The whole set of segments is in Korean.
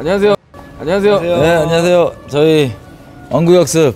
안녕하세요. 안녕하세요. 네, 안녕하세요. 저희 언구역습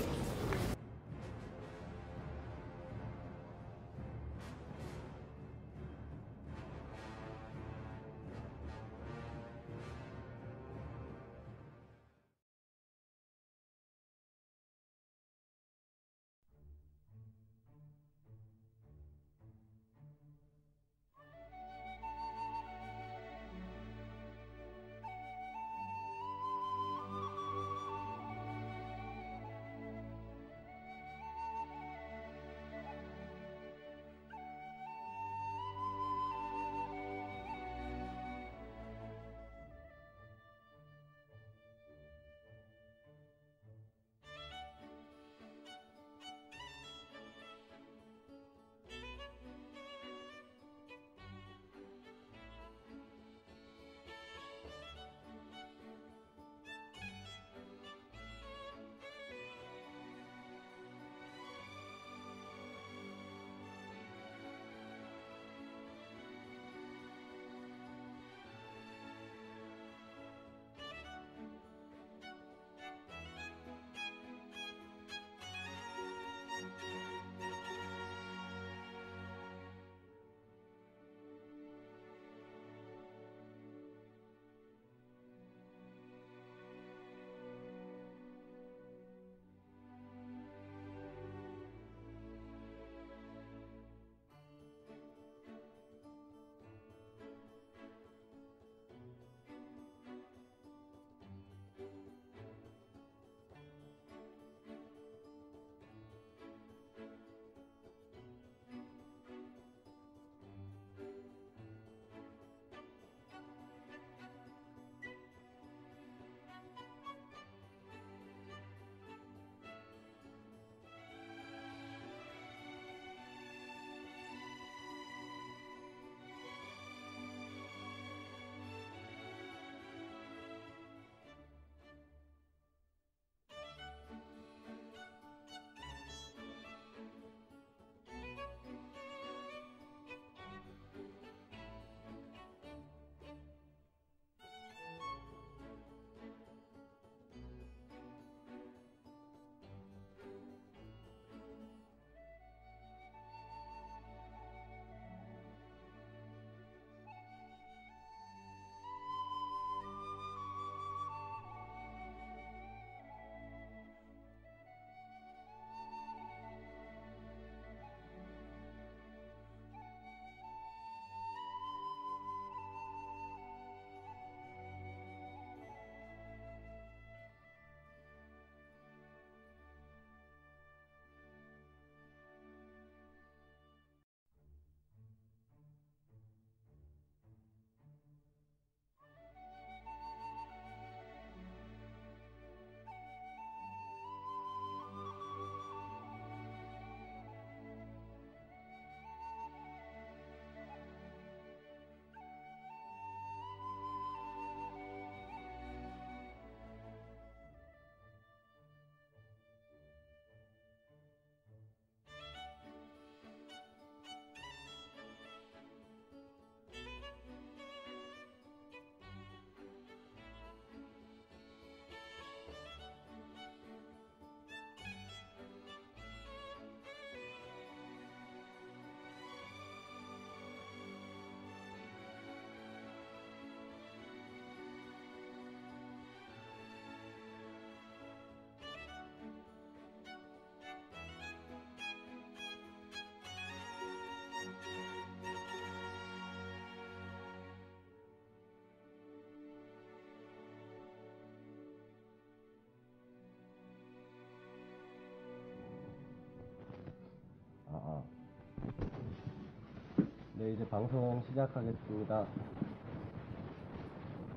네, 이제 방송 시작하겠습니다.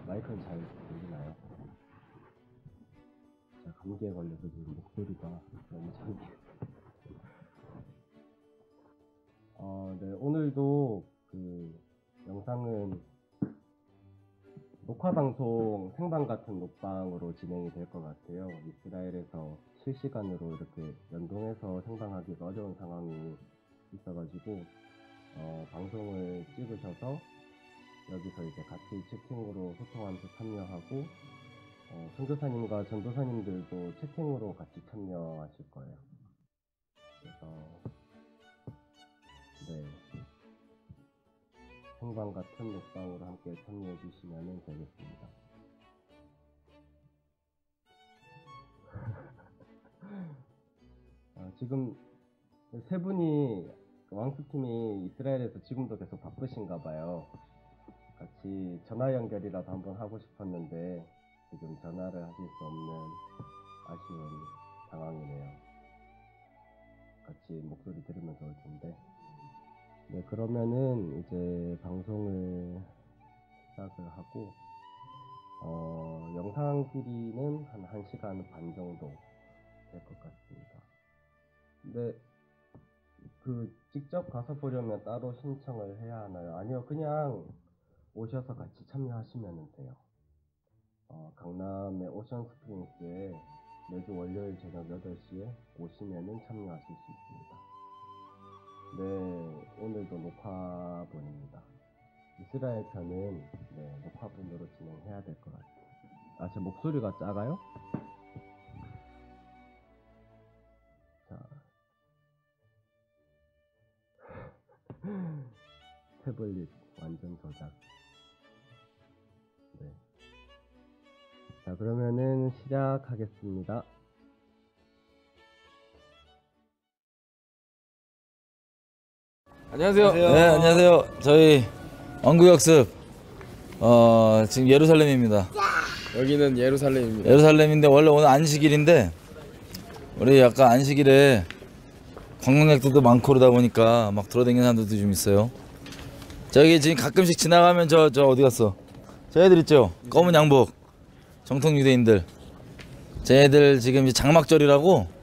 마이크는 잘 들리나요? 제가 감기에 걸려서 지금 목소리가 너무 창피해요. 네, 오늘도 영상은 녹화방송 생방 같은 녹방으로 진행이 될 것 같아요. 이스라엘에서 실시간으로 이렇게 연동해서 생방하기가 어려운 상황이 있어가지고 방송을 찍으셔서 여기서 이제 같이 채팅으로 소통하면서 참여하고 선교사님과 전도사님들도 채팅으로 같이 참여하실 거예요. 그래서 네, 생방 같은 녹방으로 함께 참여해 주시면 되겠습니다. 지금 세 분이 왕수팀이 이스라엘에서 지금도 계속 바쁘신가 봐요. 같이 전화 연결이라도 한번 하고 싶었는데 지금 전화를 하실 수 없는 아쉬운 상황이네요. 같이 목소리 들으면 좋을 텐데. 네, 그러면은 이제 방송을 시작을 하고 영상 길이는 한 1시간 반 정도 될 것 같습니다. 근데 직접 가서 보려면 따로 신청을 해야 하나요? 아니요, 그냥 오셔서 같이 참여하시면 돼요. 강남의 오션 스프링스에 매주 월요일 저녁 8시에 오시면은 참여하실 수 있습니다. 네, 오늘도 녹화본입니다. 이스라엘 편은 네, 녹화본으로 진행해야 될 것 같아요. 제 목소리가 작아요? 자, 태블릿 완전 저작. 네. 자, 그러면은 시작하겠습니다. 안녕하세요. 네, 안녕하세요. 저희 왕구역습 지금 예루살렘입니다. 여기는 예루살렘입니다. 예루살렘인데 원래 오늘 안식일인데 우리 약간 안식일에 관광객들도 많고 그러다 보니까 막 돌아다니는 사람들도 좀 있어요. 저기 지금 가끔씩 지나가면 저 어디 갔어? 저 애들 있죠? 검은 양복 정통 유대인들. 쟤네들 지금 이제 장막절이라고.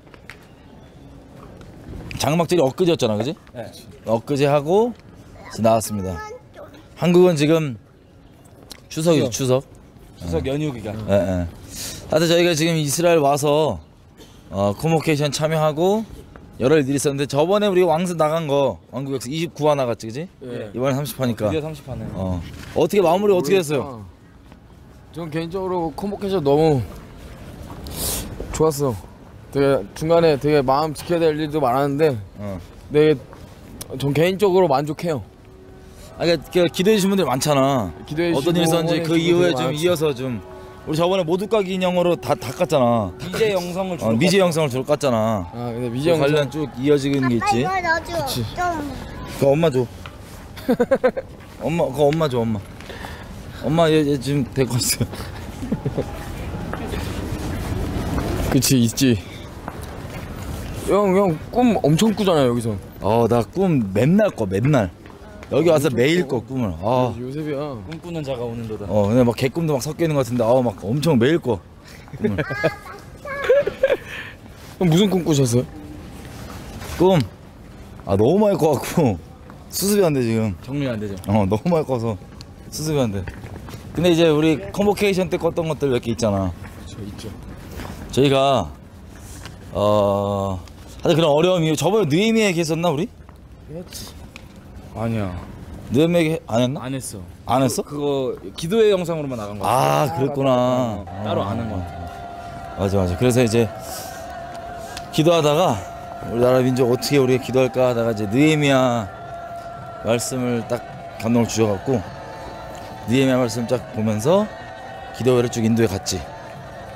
장막절이 엊그제였잖아, 그지? 네. 엊그제 하고 나왔습니다. 한국은 지금 추석이죠, 추석. 추석 연휴 기간. 예, 예. 하여튼 저희가 지금 이스라엘 와서 코모케이션 참여하고 여러 일들이 있었는데 저번에 우리 왕습 나간 거 왕국역습 29화 나갔지, 그지? 예. 이번에 30화니까. 드디어 30화네. 어떻게 마무리 어떻게 됐어요? 전 개인적으로 콤보케이션 너무 좋았어. 되게 중간에 되게 마음 지켜야 될 일도 많았는데 되게 전 개인적으로 만족해요. 그러니까 기대해 주신 분들 많잖아. 기대해 어떤 주시고 일 있었는지 그 이후에 좀 많았지. 이어서 좀 우리 저번에 모두가기 인형으로 다 깠잖아. 미제 영상을 주로 미제 영상을 주로 깠잖아. 아 근데 미제 그 영상 관련 쭉 이어지는 게 있지. 이거 넣어줘. 좀. 그거 엄마 줘. 그거 엄마 줘, 엄마. 엄마 얘 지금 데리고 왔어. 그치 있지. 형 꿈 엄청 꾸잖아요 여기서. 나 꿈 맨날 꿔, 맨날. 여기 와서 매일 꿔, 꿈을. 요셉이야. 꿈꾸는 자가 오는도다. 근데 막 개꿈도 막 섞여 있는 것 같은데, 막 엄청 매일 꿔. 꿈을. 형 무슨 꿈 꾸셨어요? 꿈. 너무 많이 꿔갖고 수습이 안 돼, 지금. 정리 안 되죠. 너무 많이 꿔서 수습이 안 돼. 근데 이제 우리 컨보케이션 때 껐던 것들 몇 개 있잖아. 저 있죠. 저희가 하여튼 그런 어려움 이후 저번에 느헤미야 얘기했었나 우리? 했지. 아니야. 느헤미야 안 했나? 안 했어. 안 했어? 그거 기도회 영상으로만 나간 거 같아. 그랬구나. 따로 안 한 거 같아. 맞아. 그래서 이제 기도하다가 우리나라 민족 어떻게 우리가 기도할까 하다가 이제 느헤미야 말씀을 딱 감동을 주셔갖고 느헤미야 말씀 쫙 보면서 기도회를 쭉 인도에 갔지.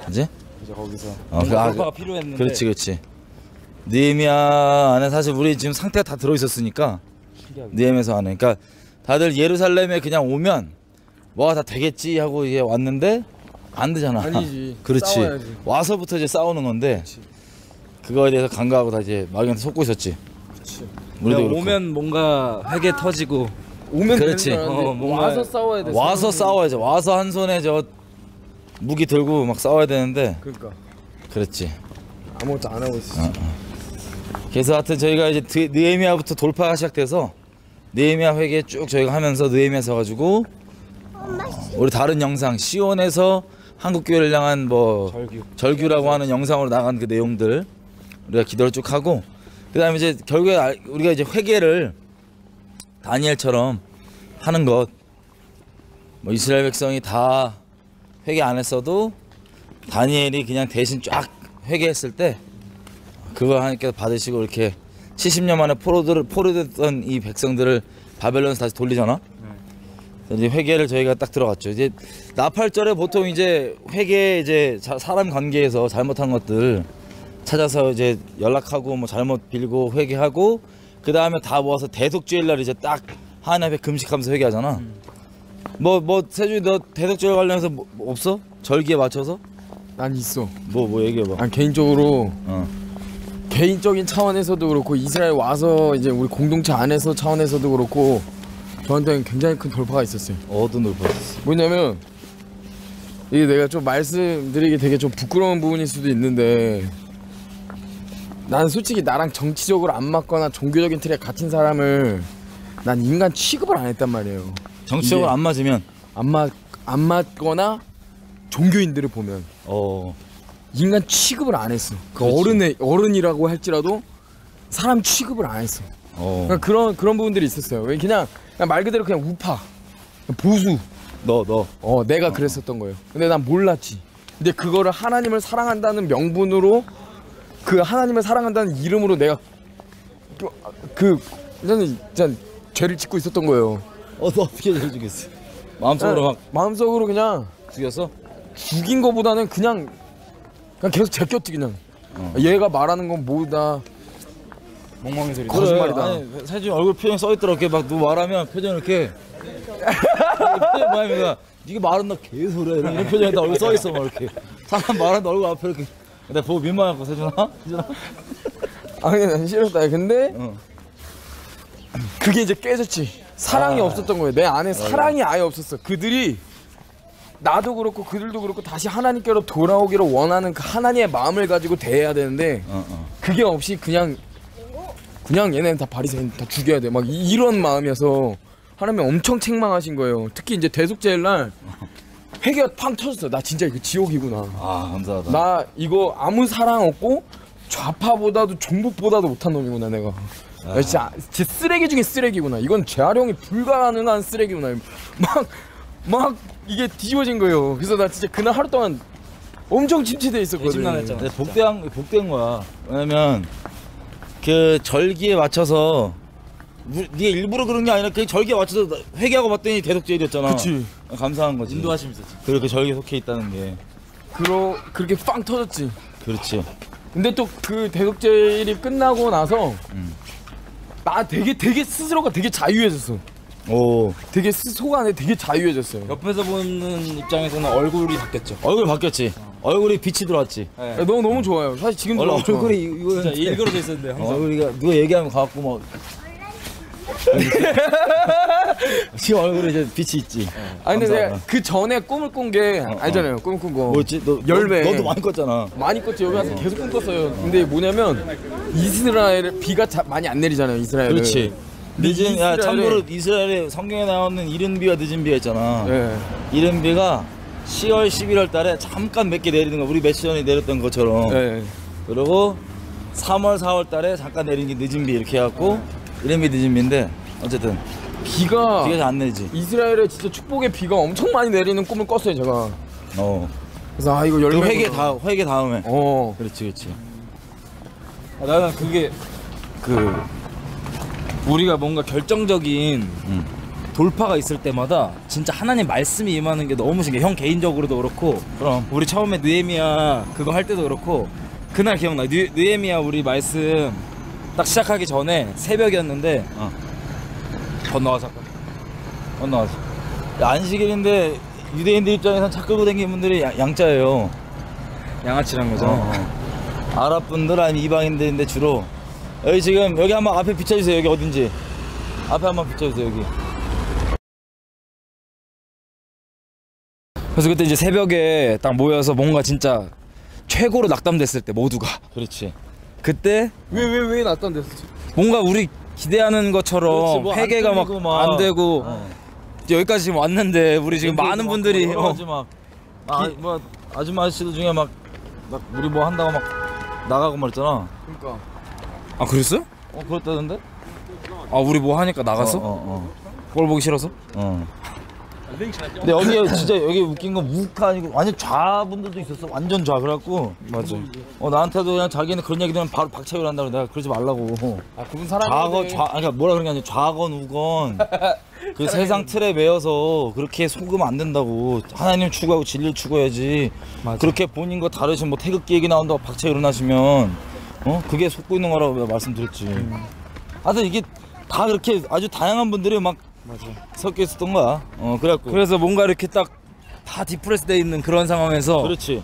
그지? 그래서 거기서 돌파가 필요했는데. 그렇지. 느헤미야 안에 사실 우리 지금 상태가 다 들어있었으니까 느헤미야서 안에. 그러니까 다들 예루살렘에 그냥 오면 뭐가 다 되겠지 하고 이게 왔는데 안 되잖아. 아니지. 그렇지. 싸워야지. 와서부터 이제 싸우는 건데. 그렇지. 그거에 대해서 간과하고 다 이제 마귀한테 속고 있었지. 그치. 우리도 그렇고. 오면 뭔가 회개 터지고. 오면 그렇지. 되는 줄 알았는데 뭔가 와서 싸워야 돼. 와서 싸워야죠. 와서 한 손에 저 무기 들고 막 싸워야 되는데. 그러니까 그렇지. 아무것도 안 하고 있어. 그래서 하여튼 저희가 이제 느헤미야부터 돌파가 시작돼서 느헤미야 회개 쭉 저희가 하면서 느헤미야 서가지고 우리 다른 영상 시온에서 한국 교회를 향한 뭐 절규라고 하는 영상으로 나간 그 내용들 우리가 기도를 쭉 하고 그다음에 이제 결국에 우리가 이제 회개를 다니엘처럼 하는 것 뭐 이스라엘 백성이 다 회개 안 했어도 다니엘이 그냥 대신 쫙 회개했을 때 그걸 하나님께서 받으시고 이렇게 70년 만에 포로됐던 이 백성들을 바벨론에서 다시 돌리잖아. 이제 회개를 저희가 딱 들어갔죠. 이제 나팔절에 보통 이제 회개 이제 사람 관계에서 잘못한 것들 찾아서 이제 연락하고 뭐 잘못 빌고 회개하고 그 다음에 다 모아서 대속죄일 날 이제 딱 하나님 앞에 금식하면서 회개하잖아. 뭐 세준이 너 대속죄 관련해서 뭐 없어? 절기에 맞춰서? 난 있어. 뭐 얘기해봐. 난 개인적으로 개인적인 차원에서도 그렇고 이스라엘 와서 이제 우리 공동체 안에서 차원에서도 그렇고 저한테는 굉장히 큰 돌파가 있었어요. 어떤 돌파였어? 뭐냐면 이게 내가 좀 말씀드리기 되게 좀 부끄러운 부분일 수도 있는데 난 솔직히 나랑 정치적으로 안 맞거나 종교적인 틀에 갇힌 사람을 난 인간 취급을 안 했단 말이에요. 정치적으로 안 맞으면 안 맞거나 종교인들을 보면 인간 취급을 안 했어. 그 어른이라고 할지라도 사람 취급을 안 했어. 그러니까 그런 부분들이 있었어요. 그냥 말 그대로 그냥 우파, 보수. 내가 그랬었던 거예요. 근데 난 몰랐지. 근데 그거를 하나님을 사랑한다는 명분으로 그 하나님을 사랑한다는 이름으로 내가 나는 진짜 죄를 짓고 있었던 거예요. 너 어떻게 죄를 지겠어? 마음속으로 그냥 죽였어? 죽인 거보다는 그냥 계속 제꼈지 그냥. 얘가 말하는 건 뭐다. 멍멍이 소리. 거짓말이다. 아니, 세준이 얼굴 표정 써있더라. 이렇게 막 누구 말하면 표정 이렇게 표정 뭐야 네가 말한다 개소리야 이런 표정에다 얼굴 써있어 막 이렇게 사람 말한다 얼굴 앞에 이렇게 내가 보고 민망하고 세준아? 아니 난 싫었다. 근데 그게 이제 깨졌지. 사랑이 없었던 거예요. 내 안에 사랑이 아예 없었어. 그들이 나도 그렇고 그들도 그렇고 다시 하나님께로 돌아오기를 원하는 그 하나님의 마음을 가지고 대해야 되는데 그게 없이 그냥 얘네는 다 바리새인 다 죽여야 돼 막 이런 마음이어서 하나님이 엄청 책망하신 거예요. 특히 이제 대속죄일 날 회개가 팡 터졌어. 나 진짜 이거 지옥이구나. 감사하다. 나 이거 아무 사랑 없고 좌파보다도 종북보다도 못한 놈이구나 내가. 야, 진짜 쓰레기 중에 쓰레기구나. 이건 재활용이 불가능한 쓰레기구나. 막 이게 뒤집어진 거예요. 그래서 나 진짜 그날 하루 동안 엄청 침체돼 있었거든. 근데 복된 거야. 왜냐면 그 절기에 맞춰서 네가 일부러 그런 게 아니라 그 절기에 맞춰서 회개하고 봤더니 대속죄일이었잖아. 그치. 감사한 거지. 인도하심 있었지. 그렇게 절기에 속해 있다는 게. 그렇게 빵 터졌지. 그렇지. 근데 또 그 대속죄일이 끝나고 나서 나 되게 스스로가 되게 자유해졌어. 되게 속 안에 되게 자유해졌어요. 옆에서 보는 입장에서는 얼굴이 바뀌었죠. 얼굴 바뀌었지. 얼굴이 빛이 들어왔지. 네. 너무 좋아요. 사실 지금도 너무 좋아. 얼굴이 이거 진짜 일그러져 있었는데 항상. 얼굴이가 누가 얘기하면 가갖고 막 지금 얼굴에 이제 빛이 있지. 아니 근데 감사하다. 내가 그 전에 꿈을 꾼 게 알잖아요. 꿈을 꾼 거. 뭐였지? 열매. 너도 많이 꿨잖아. 많이 꿨지. 여기 와서 계속 꿈 꿨어요. 근데 뭐냐면 이스라엘 비가 많이 안 내리잖아요. 이스라엘은. 그렇지. 늦은 이스라엘에- 참고로 이스라엘에 성경에 나오는 이른 비와 늦은 비가 있잖아. 네. 이른 비가 10월 11월 달에 잠깐 몇 개 내리는 거 우리 며칠 전에 내렸던 것처럼. 네. 그리고 3월 4월 달에 잠깐 내리는 게 늦은 비 이렇게 해갖고 이른 비 늦은 비인데 어쨌든 비가 잘 안 내리지. 이스라엘에 진짜 축복의 비가 엄청 많이 내리는 꿈을 꿨어요 제가. 그래서 이거 열매. 그 회개 다음에. 그렇지. 나는 그게 우리가 뭔가 결정적인 돌파가 있을 때마다 진짜 하나님 말씀이 임하는 게 너무 신기해. 형 개인적으로도 그렇고 그럼 우리 처음에 느헤미야 그거 할 때도 그렇고 그날 기억나. 느헤미야 우리 말씀 딱 시작하기 전에 새벽이었는데 건너가서 야, 안식일인데 유대인들 입장에선 차 끌고 다니는 분들이 양자예요. 양아치란 거죠. 아랍 분들 아니면 이방인들인데 주로 여기 지금 여기 한번 앞에 비춰주세요. 여기 어딘지 앞에 한번 비춰주세요. 여기. 그래서 그때 이제 새벽에 딱 모여서 뭔가 진짜 최고로 낙담됐을 때 모두가 그렇지. 그때 왜 났던데었지? 뭔가 우리 기대하는 것처럼 그렇지, 뭐안 회개가 막 뚫리고 막. 안 되고 여기까지 지금 왔는데 우리 지금 많은 분들이 뭐 아줌마 아저씨들 중에 막 우리 뭐 한다고 막 나가고 말했잖아. 그러니까. 아 그랬어요? 그렇다던데? 아 우리 뭐 하니까 나갔어? 꼴 보기 싫어서? 근데 여기 진짜 여기 웃긴 건 우가 아니고 완전 좌분들도 있었어. 완전 좌. 그래갖고 맞아. 나한테도 그냥 자기는 그런 얘기 들으면 바로 박차기를 한다고 내가 그러지 말라고. 아 그분 사람이 그러니까 뭐라 그런 게 아니라 좌건 우건 그 세상 틀에 매여서 그렇게 속으면 안 된다고. 하나님 추구하고 진리를 추구해야지. 맞아. 그렇게 본인과 다르신 뭐 태극기 얘기 나온다고 박차기 일어나시면 그게 속고 있는 거라고 내가 말씀드렸지. 하여튼 이게 다 그렇게 아주 다양한 분들이 막 맞아. 섞여 있었던 거야. 그래갖고 그래서 뭔가 이렇게 딱 다 디프레스 돼 있는 그런 상황에서 그렇지.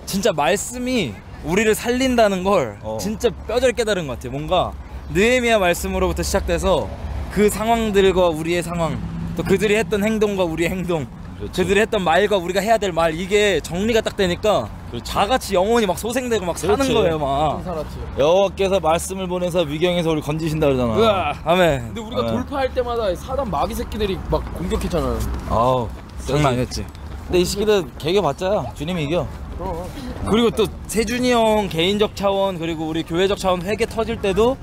진짜 말씀이 우리를 살린다는 걸 진짜 뼈저리 깨달은 것 같아요. 뭔가 느헤미야 말씀으로부터 시작돼서 그 상황들과 우리의 상황, 또 그들이 했던 행동과 우리의 행동, 그렇죠. 그들이 했던 말과 우리가 해야 될 말, 이게 정리가 딱 되니까 그렇지. 다 같이 영혼이 막 소생되고 막 사는 그렇지. 거예요, 막. 살았지. 여호와께서 말씀을 보내서 위경에서 우리 건지신다 그러잖아. 으아, 아멘. 근데 우리가 네. 돌파할 때마다 사단 마귀 새끼들이 막 공격했잖아요. 아우 장난 아니었지. 근데 이 새끼들 개겨봤자 주님이 이겨. 그리고 또 세준이 형 개인적 차원, 그리고 우리 교회적 차원 회개 터질 때도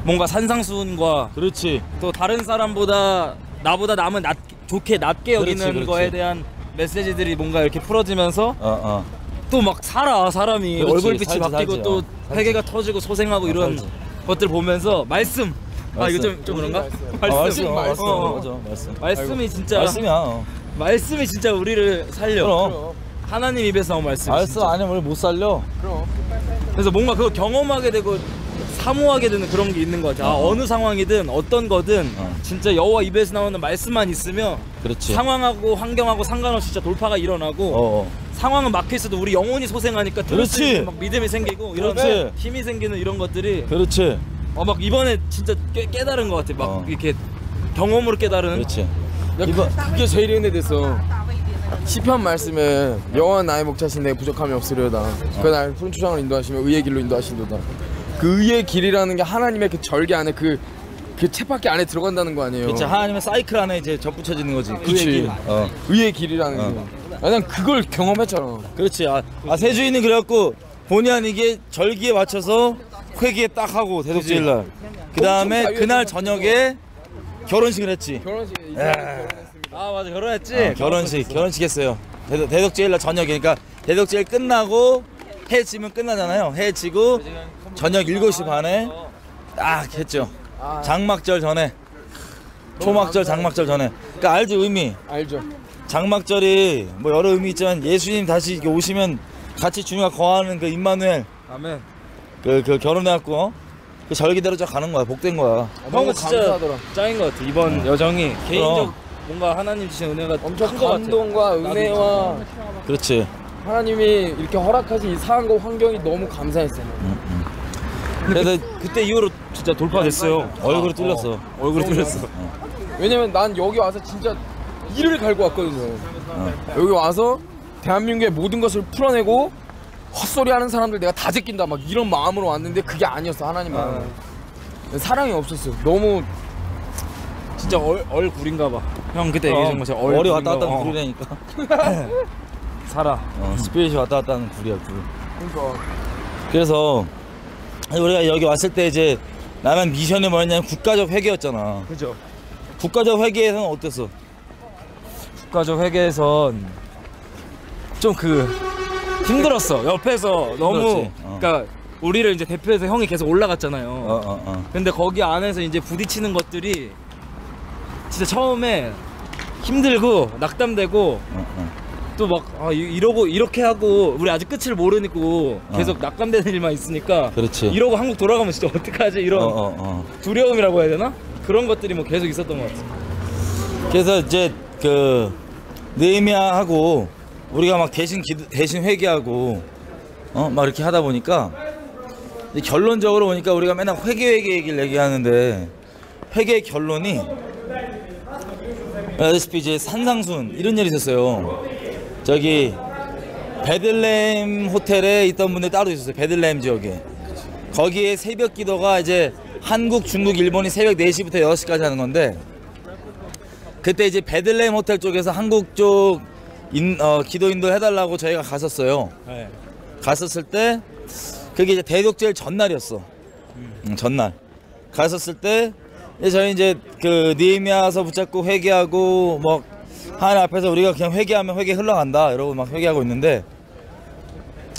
뭔가 산상수훈과 그렇지. 또 다른 사람보다 나보다 남은 좋게 낮게 여기는 그렇지, 그렇지. 거에 대한 메시지들이 뭔가 이렇게 풀어지면서 또 막 살아 사람이. 그렇지, 얼굴빛이 살지, 바뀌고 살지. 또 회개가 터지고 소생하고 이런 살지. 것들 보면서 말씀. 아 이거 좀 그런가? 말씀. 말씀이 진짜 말씀이야. 말씀이 진짜 우리를 살려. 그럼. 하나님 입에서 나온 말씀. 말씀 아니면 우리 못 살려. 그래서 뭔가 그거 경험하게 되고 사모하게 되는 그런 게 있는 것 같아. 어느 상황이든 어떤 거든 진짜 여호와 입에서 나오는 말씀만 있으면 그렇지. 상황하고 환경하고 상관없이 진짜 돌파가 일어나고 상황은 막혀 있어도 우리 영혼이 소생하니까 들을 수 그렇지. 있는 막 믿음이 생기고 이런 그렇지. 힘이 생기는 이런 것들이 그렇지. 막 이번에 진짜 깨달은 것 같아. 막 이렇게 경험으로 깨달은. 그렇지. 야, 그게 제일 은혜됐어. 시편 말씀에 여호와 나의 목자신 내게 부족함이 없으려다. 그날 푸른 초장을 인도하시며 의의 길로 인도하신도다. 그 의의 길이라는 게 하나님의 그 절개 안에 그 쳇바퀴 안에 들어간다는 거 아니에요. 그렇지. 하나님의 사이클 안에 이제 접붙여지는 거지. 그치. 의의 길이라는 게. 난 그걸 경험했잖아. 그렇지. 세주인은 그래갖고 본의 아니게 절기에 맞춰서 회기에 딱 하고 대독제일날. 그 다음에 엄청 그날 자유했던 저녁에 결혼식을 했지. 결혼식에 이제 결혼했습니다. 아 맞아 결혼했지. 결혼식 했어요. 대독제일날 저녁에. 그러니까 대독제일 끝나고 해 지면 끝나잖아요. 해 지고 저녁 7시 반에 딱 했죠. 장막절 전에. 초막절, 장막절 전에. 그러니까 알지 의미. 알죠. 장막절이 뭐 여러 의미 있지만 예수님 다시 이렇게 오시면 같이 주님과 거하는 그 임마누엘 아멘. 그 결혼해갖고 그 절기대로 쫙 가는 거야. 복된 거야. 형은 진짜 감사하더라. 짱인 것 같아. 이번 여정이 개인적 뭔가 하나님 주신 은혜가 엄청 큰것 같아. 감동과 은혜와 그렇지. 하나님이 이렇게 허락하신 이 상황과 환경이 너무 감사했어요. 그래서 그때 이후로 진짜 돌파됐어요. 얼굴이 뚫렸어. 얼굴이 뚫렸어. 왜냐면 난 여기 와서 진짜 이를 갈고 왔거든요. 여기 와서 대한민국의 모든 것을 풀어내고 헛소리 하는 사람들 내가 다 제낀다 막 이런 마음으로 왔는데 그게 아니었어. 하나님 마음. 사랑이 없었어. 너무 진짜 얼굴인가 봐. 형 그때 얘기해준 것처럼 머리 얼굴인가 왔다 갔다 봐. 하는 굴이라니까. 살아. 스피릿이 왔다 갔다 하는 굴이야 굴. 그러니까 그래서 우리가 여기 왔을 때 이제 나만 미션이 뭐였냐면 국가적 회개였잖아. 그죠. 국가적 회개에서는 어땠어? 국가적 회계에선 좀 힘들었어. 옆에서 너무 힘들었지. 그러니까 우리를 이제 대표해서 형이 계속 올라갔잖아요. 근데 거기 안에서 이제 부딪히는 것들이 진짜 처음에 힘들고 낙담되고 또 막 이러고 이렇게 하고 우리 아직 끝을 모르고 계속 낙담되는 일만 있으니까 그렇지. 이러고 한국 돌아가면 진짜 어떡하지 이런 두려움이라고 해야 되나? 그런 것들이 뭐 계속 있었던 것 같아. 그래서 이제 그 느헤미야하고 우리가 막 대신 회개하고 막 이렇게 하다 보니까 이제 결론적으로 보니까 우리가 맨날 회개 얘기를 얘기하는데 회개의 결론이 아시다시피 이제 산상순 이런 일이 있었어요. 저기 베들레헴 호텔에 있던 분들 따로 있었어요. 베들레헴 지역에. 거기에 새벽 기도가 이제 한국, 중국, 일본이 새벽 4시부터 6시까지 하는 건데 그때 이제 베들레헴 호텔 쪽에서 한국 쪽 기도 인도 해달라고 저희가 갔었어요. 네. 갔었을 때 그게 이제 대독제일 전날이었어. 전날 갔었을 때 저희 이제 그 느헤미야서 붙잡고 회개하고 뭐 하나님 앞에서 우리가 그냥 회개하면 회개 흘러간다 이러고 막 회개하고 있는데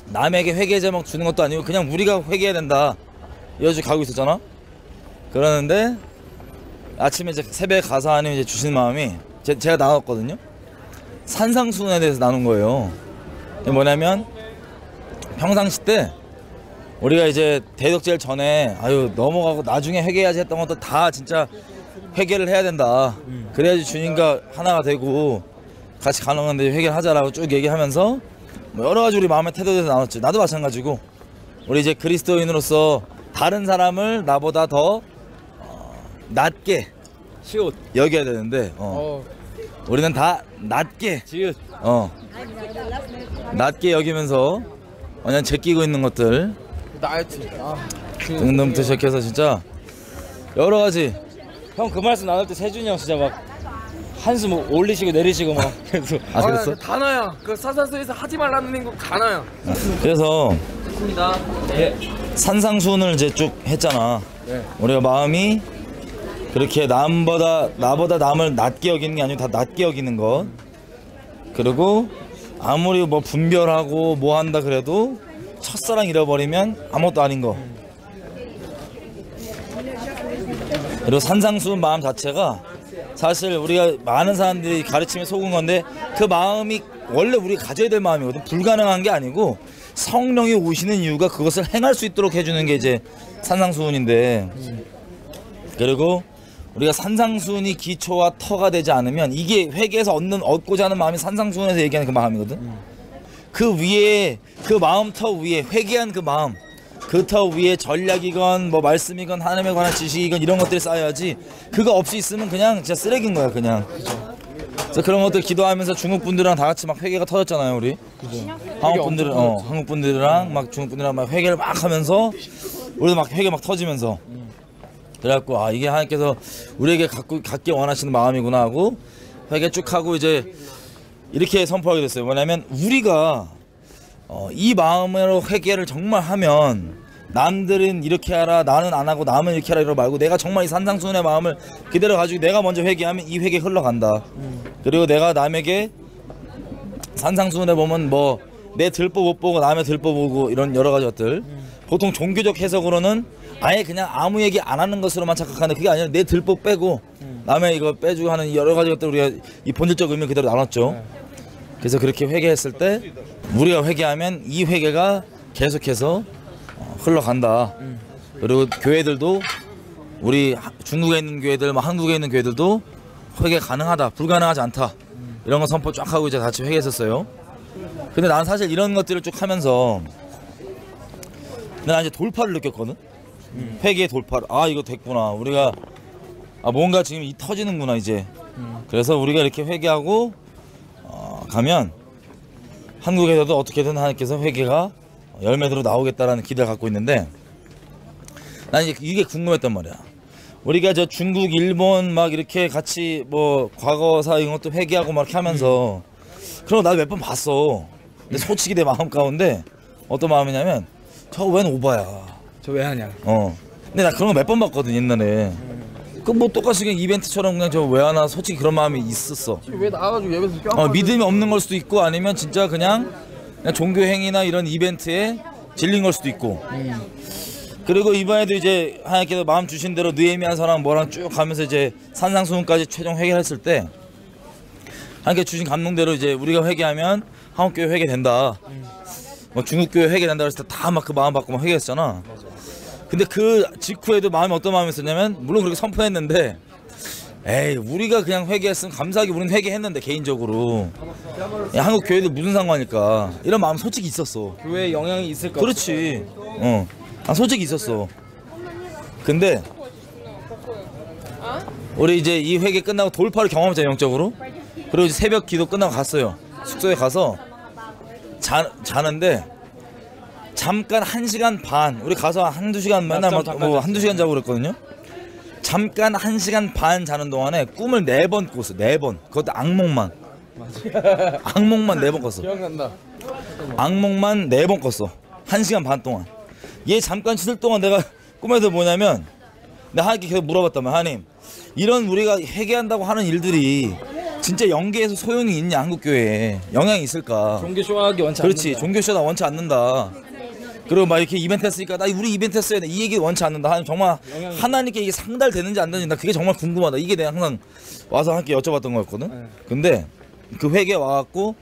남에게 회개 제목 주는 것도 아니고 그냥 우리가 회개해야 된다 이어지 가고 있었잖아. 그러는데 아침에 이제 새벽에 가서 하나님 이제 주시는 마음이 제가 나눴거든요. 산상수훈에 대해서 나눈 거예요. 뭐냐면 평상시 때 우리가 이제 대덕제일 전에 아유 넘어가고 나중에 회개해야지 했던 것도 다 진짜 회개를 해야 된다. 그래야지 주님과 하나가 되고 같이 가는 건데 회개를 하자라고 쭉 얘기하면서 뭐 여러 가지 우리 마음의 태도에 대해서 나눴지. 나도 마찬가지고 우리 이제 그리스도인으로서 다른 사람을 나보다 더 낮게 시옷 여겨야 되는데 우리는 다 낮게 지읒 낮게 여기면서 완전 제끼고 있는 것들 나였지. 등등부터 시작해서 진짜 여러 가지. 형 그 말씀 나눌 때 세준이 형 진짜 막 한숨 올리시고 내리시고 막 계속 아 그랬어? 다나야. 그 사사수에서 하지 말라는 거 다나야. 그래서 좋습니다. 네. 산상수훈을 이제 쭉 했잖아. 네. 우리가 마음이 그렇게 나보다 남을 낮게 여기는 게 아니고 다 낮게 여기는 것. 그리고 아무리 뭐 분별하고 뭐 한다 그래도 첫사랑 잃어버리면 아무것도 아닌 거. 그리고 산상수훈 마음 자체가 사실 우리가 많은 사람들이 가르침에 속은 건데 그 마음이 원래 우리가 가져야 될 마음이거든. 불가능한 게 아니고 성령이 오시는 이유가 그것을 행할 수 있도록 해주는 게 이제 산상수훈인데, 그리고 우리가 산상수훈이 기초와 터가 되지 않으면 이게 회개에서 얻고자 하는 마음이 산상수훈에서 얘기하는 그 마음이거든. 그 위에 그 마음 터 위에 회개한 그 마음, 그 터 위에 전략이건 뭐 말씀이건 하나님에 관한 지식이건 이런 것들이 쌓여야지. 그거 없이 있으면 그냥 진짜 쓰레기인 거야 그냥. 그래서 그런 것들 기도하면서 중국 분들이랑 다 같이 막 회개가 터졌잖아요 우리. 한국 분들이랑 막 중국 분들이랑 막 회개를 막 하면서 우리도 막 회개 막 터지면서. 그래갖고 아 이게 하나님께서 우리에게 갖기 원하시는 마음이구나 하고 회개 쭉 하고 이제 이렇게 선포하게 됐어요. 뭐냐면 우리가 이 마음으로 회개를 정말 하면 남들은 이렇게 하라 나는 안 하고 남은 이렇게 하라 이러 말고 내가 정말 이 산상수훈의 마음을 그대로 가지고 내가 먼저 회개하면 이 회개 흘러간다. 그리고 내가 남에게 산상수훈에 보면 뭐 내 들보 못 보고 남의 들보 보고 이런 여러 가지 것들, 보통 종교적 해석으로는 아예 그냥 아무 얘기 안 하는 것으로만 착각하는데 그게 아니라 내 들보 빼고 남의 이거 빼주고 하는 여러 가지 것들 우리가 이 본질적 의미 그대로 나눴죠. 그래서 그렇게 회개했을 때 우리가 회개하면 이 회개가 계속해서 흘러간다. 그리고 교회들도 우리 중국에 있는 교회들, 한국에 있는 교회들도 회개 가능하다, 불가능하지 않다 이런 거 선포 쫙 하고 이제 같이 회개했었어요. 근데 난 사실 이런 것들을 쭉 하면서 난 이제 돌파를 느꼈거든. 회개의 돌파를. 아 이거 됐구나. 우리가 뭔가 지금 이 터지는구나 이제. 그래서 우리가 이렇게 회개하고 가면 한국에서도 어떻게든 하나님께서 회개가 열매대로 나오겠다라는 기대를 갖고 있는데, 난 이제 이게 궁금했단 말이야. 우리가 저 중국, 일본 막 이렇게 같이 뭐 과거사 이런 것도 회개하고 막 이렇게 하면서 그런 거 나도 몇 번 봤어. 근데 솔직히 내 마음 가운데 어떤 마음이냐면 저거 웬 오바야. 저 왜 하냐. 근데 나 그런 거 몇 번 봤거든 옛날에. 그 뭐 똑같이 그냥 이벤트처럼 그냥 저 왜 하나 솔직히 그런 마음이 있었어. 왜 나와가지고 예배에서 뼈 믿음이 없는 걸 수도 있고 아니면 진짜 그냥 종교 행위나 이런 이벤트에 질린 걸 수도 있고. 그리고 이번에도 이제 하나님께서 마음 주신 대로 느헤미야 서랑 뭐랑 쭉 가면서 이제 산상수훈까지 최종 회개했을 때 하나님께 주신 감동대로 이제 우리가 회개하면 한국교회 회개된다, 뭐 중국교회 회개된다 그랬을 때 다 막 그 마음 받고 막 회개했잖아. 근데 그 직후에도 마음이 어떤 마음이 있었냐면, 물론 그렇게 선포했는데 에이 우리가 그냥 회개했으면 감사하게 우리는 회개했는데 개인적으로 야, 한국 교회도 무슨 상관일까 이런 마음 솔직히 있었어. 교회에 영향이 있을까? 그렇지. 솔직히 있었어. 근데 우리 이제 이 회개 끝나고 돌파를 경험했잖아 영적으로. 그리고 이제 새벽 기도 끝나고 갔어요. 숙소에 가서 자는데 잠깐 1시간 반, 우리 가서 한두 시간 맨날 한두 시간 자고 그랬거든요. 잠깐 1시간 반 자는 동안에 꿈을 4번 꿨어. 4번. 그것도 악몽만. 악몽만 4번 꿨어. 기억난다. 악몽만 4번 꿨어. 1시간 반 동안. 얘 잠깐 쉴 동안 내가 꿈에서 뭐냐면 내가 하나님께 계속 물어봤다면, 하나님 이런 우리가 회개한다고 하는 일들이 진짜 연계에서 소용이 있냐 한국 교회에 영향이 있을까? 종교 쇼하기 원치 그렇지 않는다. 종교 쇼다 원치 않는다. 그리고 막 이렇게 이벤트 했으니까 나 우리 이벤트 했어야 돼 이 얘기 원치 않는다. 정말 하나님께 이게 상달되는지 안 되는지 나 그게 정말 궁금하다. 이게 내가 항상 와서 함께 여쭤봤던 거였거든. 근데 그 회개 와갖고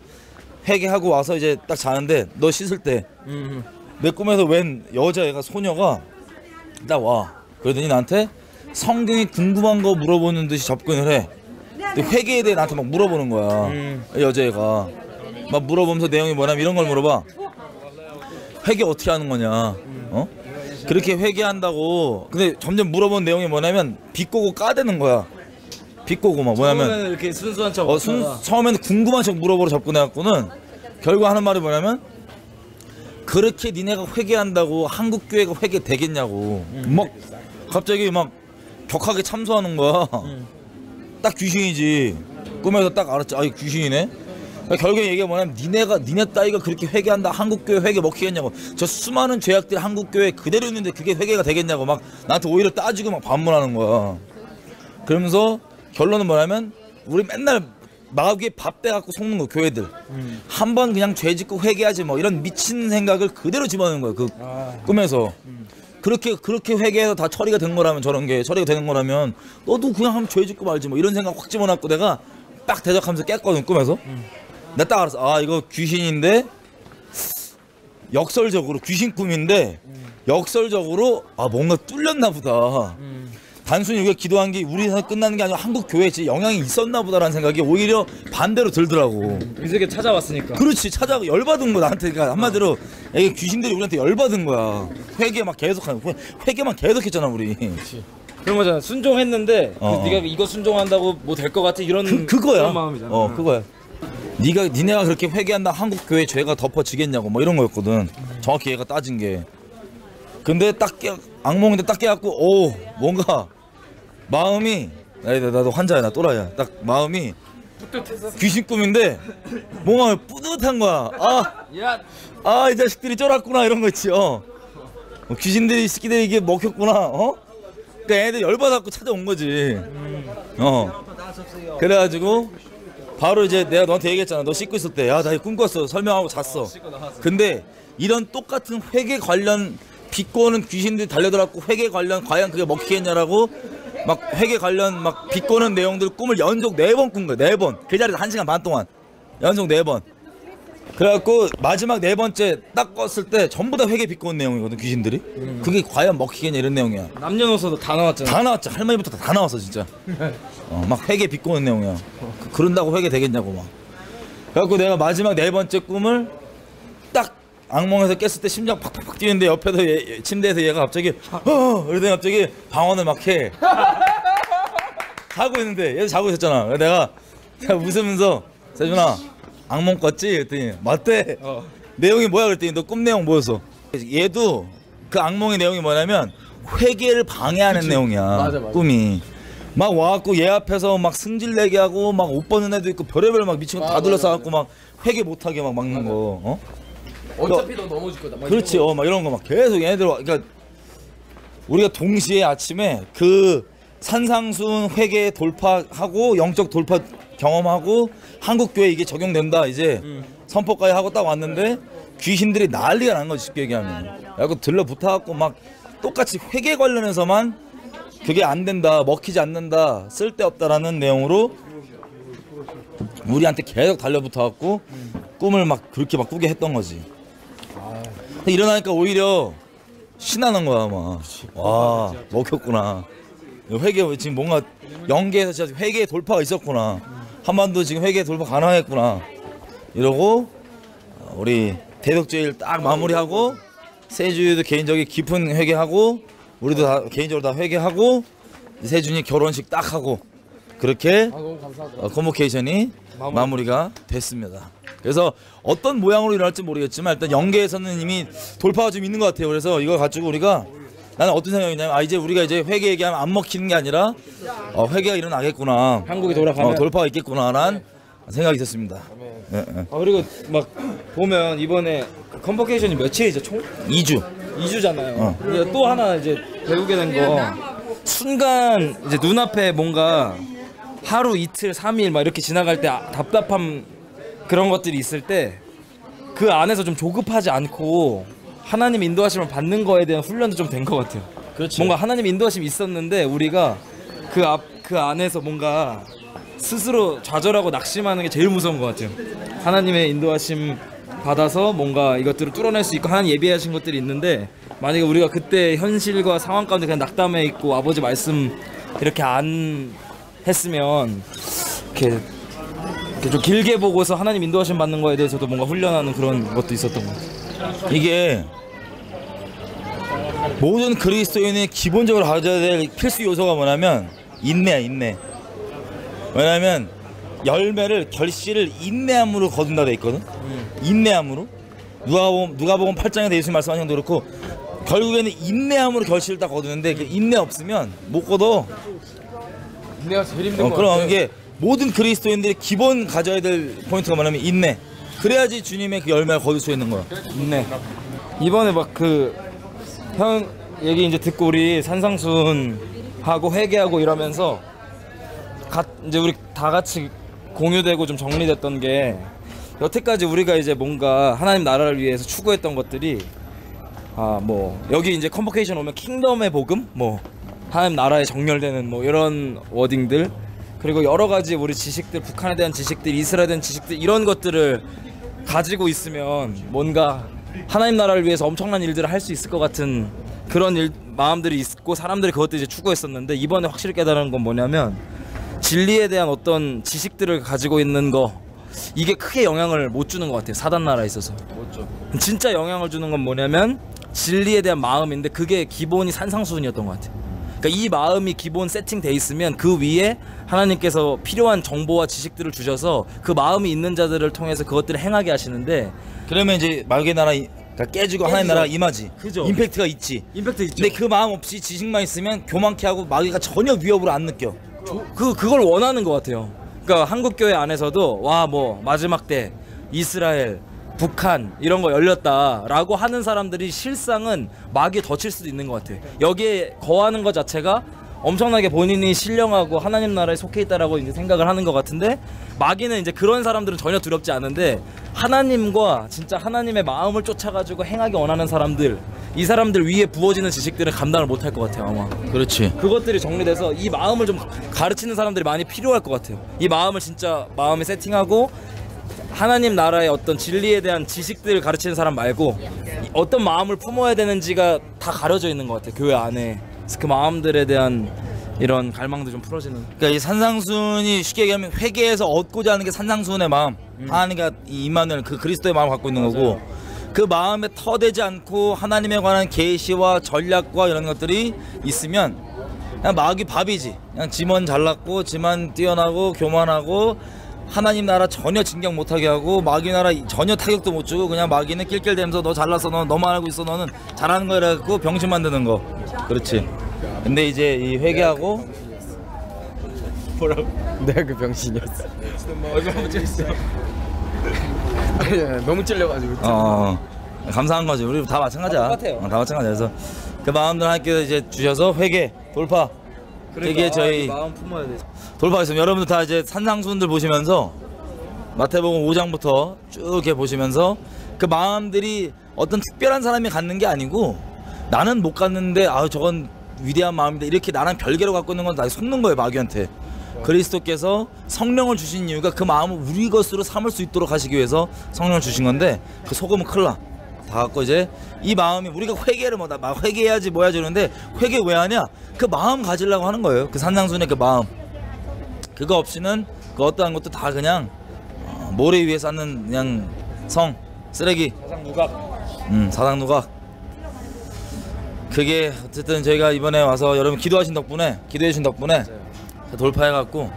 회개하고 와서 이제 딱 자는데 너 씻을 때 내 꿈에서 웬 여자애가 소녀가 딱 와. 그러더니 나한테 성경이 궁금한 거 물어보는 듯이 접근을 해. 근데 회개에 대해 나한테 막 물어보는 거야. 여자애가 막 물어보면서 내용이 뭐냐면 이런 걸 물어봐. 회개 어떻게 하는 거냐? 어? 그렇게 회개한다고. 근데 점점 물어본 내용이 뭐냐면 비꼬고 까대는 거야. 비꼬고 막 뭐냐면 처음에는 이렇게 순수한 척. 처음에는 궁금한 척 물어보러 접근해갖고는 결국 하는 말이 뭐냐면 그렇게 니네가 회개한다고 한국 교회가 회개 되겠냐고. 막 갑자기 막 격하게 참소하는 거야. 딱 귀신이지. 꿈에서 딱 알았지. 아 이거 귀신이네. 결국에 얘기가 뭐냐면 니네 따위가 그렇게 회개한다 한국 교회 회개 먹히겠냐고. 저 수많은 죄악들이 한국 교회 그대로 있는데 그게 회개가 되겠냐고 막 나한테 오히려 따지고 막 반문하는 거야. 그러면서 결론은 뭐냐면 우리 맨날 마귀에 밥 대갖고 속는 거 교회들. 한번 그냥 죄 짓고 회개하지 뭐 이런 미친 생각을 그대로 집어넣는 거야. 그 꿈에서. 그렇게 회개해서 다 처리가 된 거라면 저런 게 처리가 되는 거라면 너도 그냥 한번 죄 짓고 말지 뭐 이런 생각 확 집어넣고 내가 딱 대적하면서 깼거든 꿈에서. 내가 딱 알았어. 아 이거 귀신인데 역설적으로 귀신 꿈인데 역설적으로 아 뭔가 뚫렸나 보다. 단순히 우리가 기도한 게 우리에서 끝나는 게 아니라 한국 교회에 영향이 있었나 보다라는 생각이 오히려 반대로 들더라고. 이렇게 찾아왔으니까. 그렇지 찾아가 열받은 거 나한테. 그러니까 한마디로 이게 귀신들이 우리한테 열받은 거야. 회개 막 계속하는 회개만 계속했잖아 우리. 그런 거잖아. 순종했는데 네가 이거 순종한다고 뭐 될 것 같아 이런 그거야. 그런 마음이잖아. 그거야. 니네가 그렇게 회개한다 한국 교회 죄가 덮어지겠냐고 뭐 이런 거였거든. 정확히 얘가 따진 게. 근데 딱 악몽인데 딱 깨갖고 오 뭔가 마음이 나도 환자야 나 또라이야. 딱 마음이 귀신 꿈인데 뭔가 뿌듯한 거야. 이 자식들이 쫄았구나 이런 거 있지. 귀신들이 새끼들이 이게 먹혔구나. 그러니까 애들 열받아갖고 찾아온 거지. 그래가지고 바로 이제 내가 너한테 얘기했잖아. 너 씻고 있을 때 야 나 꿈 꿨어 설명하고 잤어. 근데 이런 똑같은 회개 관련 비꼬는 귀신들이 달려들었고 회개 관련 과연 그게 먹히겠냐라고 막 회개 관련 막 비꼬는 내용들 꿈을 연속 4번 꾼 거야. 4번. 그 자리에서 1시간 반 동안 연속 4번. 그래갖고 마지막 4번째 딱 껐을 때 전부 다 회개 비꼬는 내용이거든 귀신들이. 그게 과연 먹히겠냐 이런 내용이야. 남녀노소도 다 나왔잖아. 다 나왔죠. 할머니부터 다 나왔어 진짜. 막 회개 비꼬는 내용이야. 그런다고 회개 되겠냐고 막. 그래갖고 내가 마지막 4번째 꿈을 딱 악몽에서 깼을 때 심장 팍팍팍 뛰는데 옆에서 침대에서 얘가 갑자기 이러더니 갑자기 방언을 막 해. 자고 있는데 얘도 자고 있었잖아. 그래서 내가 웃으면서 세준아 악몽 꿨지? 그랬더니 맞대. 내용이 뭐야? 그랬더니 너 꿈 내용 뭐였어? 얘도 그 악몽의 내용이 뭐냐면 회개를 방해하는 내용이야. 맞아. 꿈이 막 와갖고 얘 앞에서 막 승질내게 하고 막 옷 벗는 애도 있고 별의별 막 미친 거 다 둘러싸갖고 막 회개 못하게 막 막는 거. 어차피 너 넘어질 거다. 그렇지. 막 이런 거 막 계속 얘네들 그러니까 우리가 동시에 아침에 그 산상수훈 회개 돌파하고 영적 돌파 경험하고 한국 교회 이게 적용된다 이제 선포까지 하고 딱 왔는데 귀신들이 난리가 난 거지 쉽게 얘기하면. 그래서 들러붙어갖고 막 똑같이 회개 관련해서만 그게 안 된다 먹히지 않는다 쓸데없다라는 내용으로 우리한테 계속 달려붙어갖고 꿈을 막 그렇게 막 꾸게 했던 거지. 일어나니까 오히려 신나는 거야 막. 와 먹혔구나. 회개 지금 뭔가 연계에서 진짜 회계 돌파가 있었구나. 한반도 지금 회계 돌파 가능했구나. 이러고 우리 대덕제일 딱 마무리하고 세준이도 개인적인 깊은 회개하고 우리도 다 개인적으로 다 회개하고 세준이 결혼식 딱 하고 그렇게 컨보케이션이 마무리가 됐습니다. 그래서 어떤 모양으로 일어날지 모르겠지만 일단 연계에서는 이미 돌파가 좀 있는 것 같아요. 그래서 이걸 가지고 우리가 나는 어떤 생각이냐면 이제 우리가 이제 회개 얘기하면 안 먹히는 게 아니라 회개가 일어나겠구나. 한국이 돌아가면 돌파가 있겠구나라는 생각이 있었습니다. 네. 그리고 막 보면 이번에 컨버케이션이 며칠이죠 총? 2주잖아요. 근데 또 하나 이제 배우게 된 거 순간 이제 눈앞에 뭔가 하루 이틀 3일 막 이렇게 지나갈 때 답답함 그런 것들이 있을 때 그 안에서 좀 조급하지 않고 하나님 인도하심을 받는 거에 대한 훈련도 좀 된 것 같아요. 그렇지. 뭔가 하나님 인도하심이 있었는데 우리가 그 안에서 뭔가 스스로 좌절하고 낙심하는 게 제일 무서운 것 같아요. 하나님의 인도하심 받아서 뭔가 이것들을 뚫어낼 수 있고 하나님 예비하신 것들이 있는데 만약에 우리가 그때 현실과 상황 가운데 그냥 낙담해 있고 아버지 말씀 이렇게 안 했으면 이렇게 좀 길게 보고서 하나님 인도하심 받는 거에 대해서도 뭔가 훈련하는 그런 것도 있었던 것 같아요. 이게 모든 그리스도인이 기본적으로 가져야 될 필수 요소가 뭐냐면 인내. 왜냐면 열매를 결실을 인내함으로 거둔다 돼 있거든. 인내함으로. 누가복음 8장에 예수님 말씀하신 것도 그렇고 결국에는 인내함으로 결실을 딱 거두는데 그 인내 없으면 못 거둬. 인내가 제일 힘든 거 그럼 같아. 이게 모든 그리스도인들이 기본 가져야 될 포인트가 뭐냐면 인내. 그래야지 주님의 그 열매를 거둘 수 있는 거야. 있네. 이번에 막 그 형 얘기 이제 듣고 우리 산상순하고 회개하고 이러면서 이제 우리 다 같이 공유되고 좀 정리됐던 게 여태까지 우리가 이제 뭔가 하나님 나라를 위해서 추구했던 것들이 뭐 여기 이제 컨버케이션 오면 킹덤의 복음 뭐 하나님 나라에 정렬되는 뭐 이런 워딩들 그리고 여러 가지 우리 지식들 북한에 대한 지식들 이스라엘에 대한 지식들 이런 것들을 가지고 있으면 뭔가 하나님 나라를 위해서 엄청난 일들을 할 수 있을 것 같은 그런 마음들이 있고 사람들이 그것들 이제 추구했었는데 이번에 확실히 깨달은 건 뭐냐면 진리에 대한 어떤 지식들을 가지고 있는 거 이게 크게 영향을 못 주는 것 같아요. 사단 나라에 있어서 진짜 영향을 주는 건 뭐냐면 진리에 대한 마음인데 그게 기본이 산상수훈이었던 것 같아요. 그러니까 이 마음이 기본 세팅돼 있으면 그 위에 하나님께서 필요한 정보와 지식들을 주셔서 그 마음이 있는 자들을 통해서 그것들을 행하게 하시는데 그러면 이제 마귀의 나라 깨지고 하나님 나라가 임하지. 그죠. 임팩트가 있지. 임팩트 있죠. 근데 그 마음 없이 지식만 있으면 교만케 하고 마귀가 전혀 위협으로 안 느껴. 그걸 원하는 것 같아요. 그러니까 한국 교회 안에서도 와 뭐 마지막 때 이스라엘, 북한 이런 거 열렸다라고 하는 사람들이 실상은 마귀에 덧칠 수도 있는 것 같아요. 여기에 거하는 것 자체가 엄청나게 본인이 신령하고 하나님 나라에 속해 있다라고 이제 생각을 하는 것 같은데 마귀는 이제 그런 사람들은 전혀 두렵지 않은데 하나님과 진짜 하나님의 마음을 쫓아가지고 행하기 원하는 사람들 이 사람들 위에 부어지는 지식들은 감당을 못할 것 같아요 아마. 그렇지. 그것들이 정리돼서 이 마음을 좀 가르치는 사람들이 많이 필요할 것 같아요. 이 마음을 진짜 마음에 세팅하고 하나님 나라의 어떤 진리에 대한 지식들을 가르치는 사람 말고 어떤 마음을 품어야 되는지가 다 가려져 있는 것 같아요 교회 안에. 그래서 그 마음들에 대한 이런 갈망도 좀 풀어지는. 그러니까 이 산상순이 쉽게 얘기하면 회개에서 얻고자 하는 게 산상순의 마음. 하나님과 이 임마누엘 그 그리스도의 마음을 갖고 있는 거고 그 마음에 터대지 않고 하나님에 관한 계시와 전략과 이런 것들이 있으면 그냥 마귀 밥이지. 그냥 지만 잘났고 지만 뛰어나고 교만하고 하나님 나라 전혀 진경 못하게 하고 마귀 나라 전혀 타격도 못 주고 그냥 마귀는 낄낄대면서 너 잘났어 너 너만 알고 있어 너는 잘하는 거 이래갖고 병신 만드는 거. 그렇지. 근데 이제 이 회개하고 뭐라고? 내가 그 병신이었어. 너무 찔렸어. 아니, 너무 찔려가지고. 감사한 거지. 우리 다 마찬가지야. 똑같아요. 다 마찬가지야. 그래서 그 마음들 하나님께서 이제 주셔서 회개 돌파. 이게 저희 마음 품어야 돼. 돌파하겠습니다. 여러분들 다 이제 산상수훈들 보시면서 마태복음 5장부터 쭉 이렇게 보시면서 그 마음들이 어떤 특별한 사람이 갖는 게 아니고 나는 못 갖는데 저건 위대한 마음인데 이렇게 나랑 별개로 갖고 있는 건 나 속는 거예요 마귀한테. 그리스도께서 성령을 주신 이유가 그 마음을 우리 것으로 삼을 수 있도록 하시기 위해서 성령을 주신 건데 그 속으면 큰일 나. 다 갖고 이제 이 마음이 우리가 회개를 막 회개해야지 뭐야지 그러는데 회개 왜 하냐? 그 마음 가지려고 하는 거예요. 그 산상순의 그 마음. 그거 없이는 그 어떠한 것도 다 그냥 모래 위에 쌓는 그냥 성 쓰레기. 사상 누각. 그게 어쨌든 저희가 이번에 와서 여러분 기도해 주신 덕분에 돌파해갖고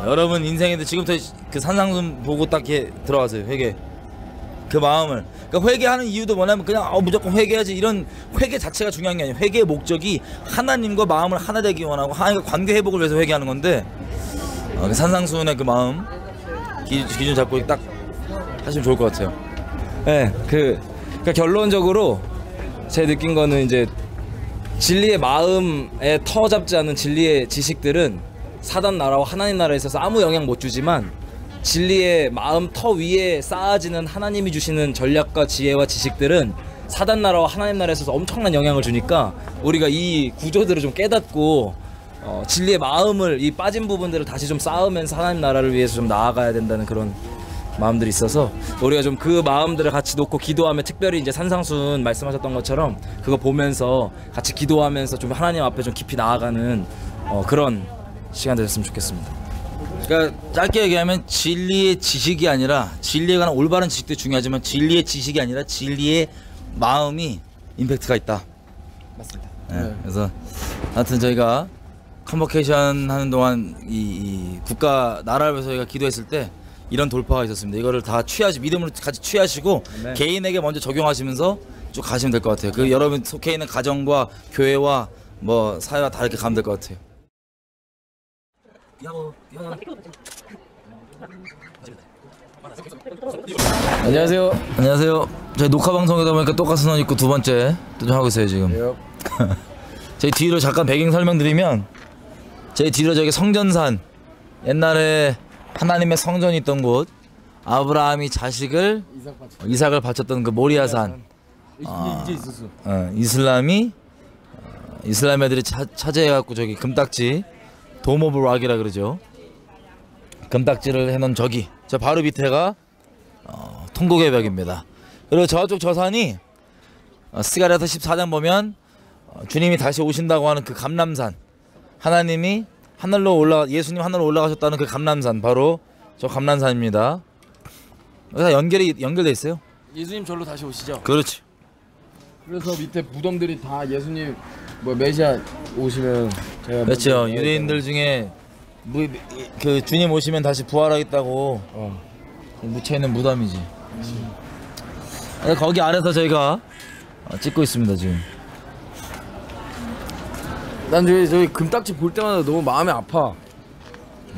여러분 인생에도 지금부터 그 산상순 보고 딱 이렇게 들어가세요. 회개. 그 마음을. 그러니까 회개하는 이유도 뭐냐면 그냥 무조건 회개해야지 이런 회개 자체가 중요한 게 아니에요. 회개의 목적이 하나님과 마음을 하나 되기 원하고 하나님과 관계 회복을 위해서 회개하는 건데 그 산상수훈의 그 마음 기준 잡고 딱 하시면 좋을 것 같아요. 네, 그러니까 결론적으로 제 느낀 거는 이제 진리의 마음에 터잡지 않은 진리의 지식들은 사단 나라와 하나님 나라에 있어서 아무 영향 못 주지만 진리의 마음 터 위에 쌓아지는 하나님이 주시는 전략과 지혜와 지식들은 사단 나라와 하나님 나라에 있어서 엄청난 영향을 주니까 우리가 이 구조들을 좀 깨닫고 진리의 마음을 이 빠진 부분들을 다시 좀 쌓으면서 하나님 나라를 위해서 좀 나아가야 된다는 그런 마음들이 있어서 우리가 좀 그 마음들을 같이 놓고 기도하며 특별히 이제 산상순 말씀하셨던 것처럼 그거 보면서 같이 기도하면서 좀 하나님 앞에 좀 깊이 나아가는 그런 시간 되셨으면 좋겠습니다. 그러니까 짧게 얘기하면 진리의 지식이 아니라 진리에 관한 올바른 지식도 중요하지만 진리의 지식이 아니라 진리의 마음이 임팩트가 있다. 맞습니다. 네. 그래서 하여튼 저희가 컨버케이션 하는 동안 이 국가 나라를 위해서 저희가 기도했을 때 이런 돌파가 있었습니다. 이거를 다 믿음으로 같이 취하시고 네. 개인에게 먼저 적용하시면서 쭉 가시면 될 것 같아요. 그 여러분 속해 있는 가정과 교회와 뭐 사회와 다 이렇게 가면 될 것 같아요. 안녕하세요. 안녕하세요. 저희 녹화 방송이다 보니까 똑같은 옷 입고 두 번째 또 좀 하고 있어요 지금. 저희 뒤로 잠깐 배경 설명드리면 저희 뒤로 저기 성전산 옛날에 하나님의 성전이 있던 곳 아브라함이 자식을 이삭을 바쳤던 그 모리아산 이제 있었어. 이슬람 애들이 차지해갖고 저기 금딱지 돔 오브 락이라 그러죠. 금딱지를 해놓은 저기 저 바로 밑에가 통곡의 벽입니다. 그리고 저쪽 저 산이 스가랴서 14장 보면 주님이 다시 오신다고 하는 그 감람산 하나님이 예수님 하늘로 올라가셨다는 그 감람산 바로 저 감람산입니다. 다 연결돼 있어요. 예수님 절로 다시 오시죠. 그렇지. 그래서 밑에 무덤들이 다 예수님 뭐 메시아 오시면 제가 그렇죠. 유대인들 중에 그 주님 오시면 다시 부활하겠다고 묻혀 있는 무덤이지. 거기 안에서 저희가 찍고 있습니다 지금. 난 저기 금딱지 볼 때마다 너무 마음이 아파.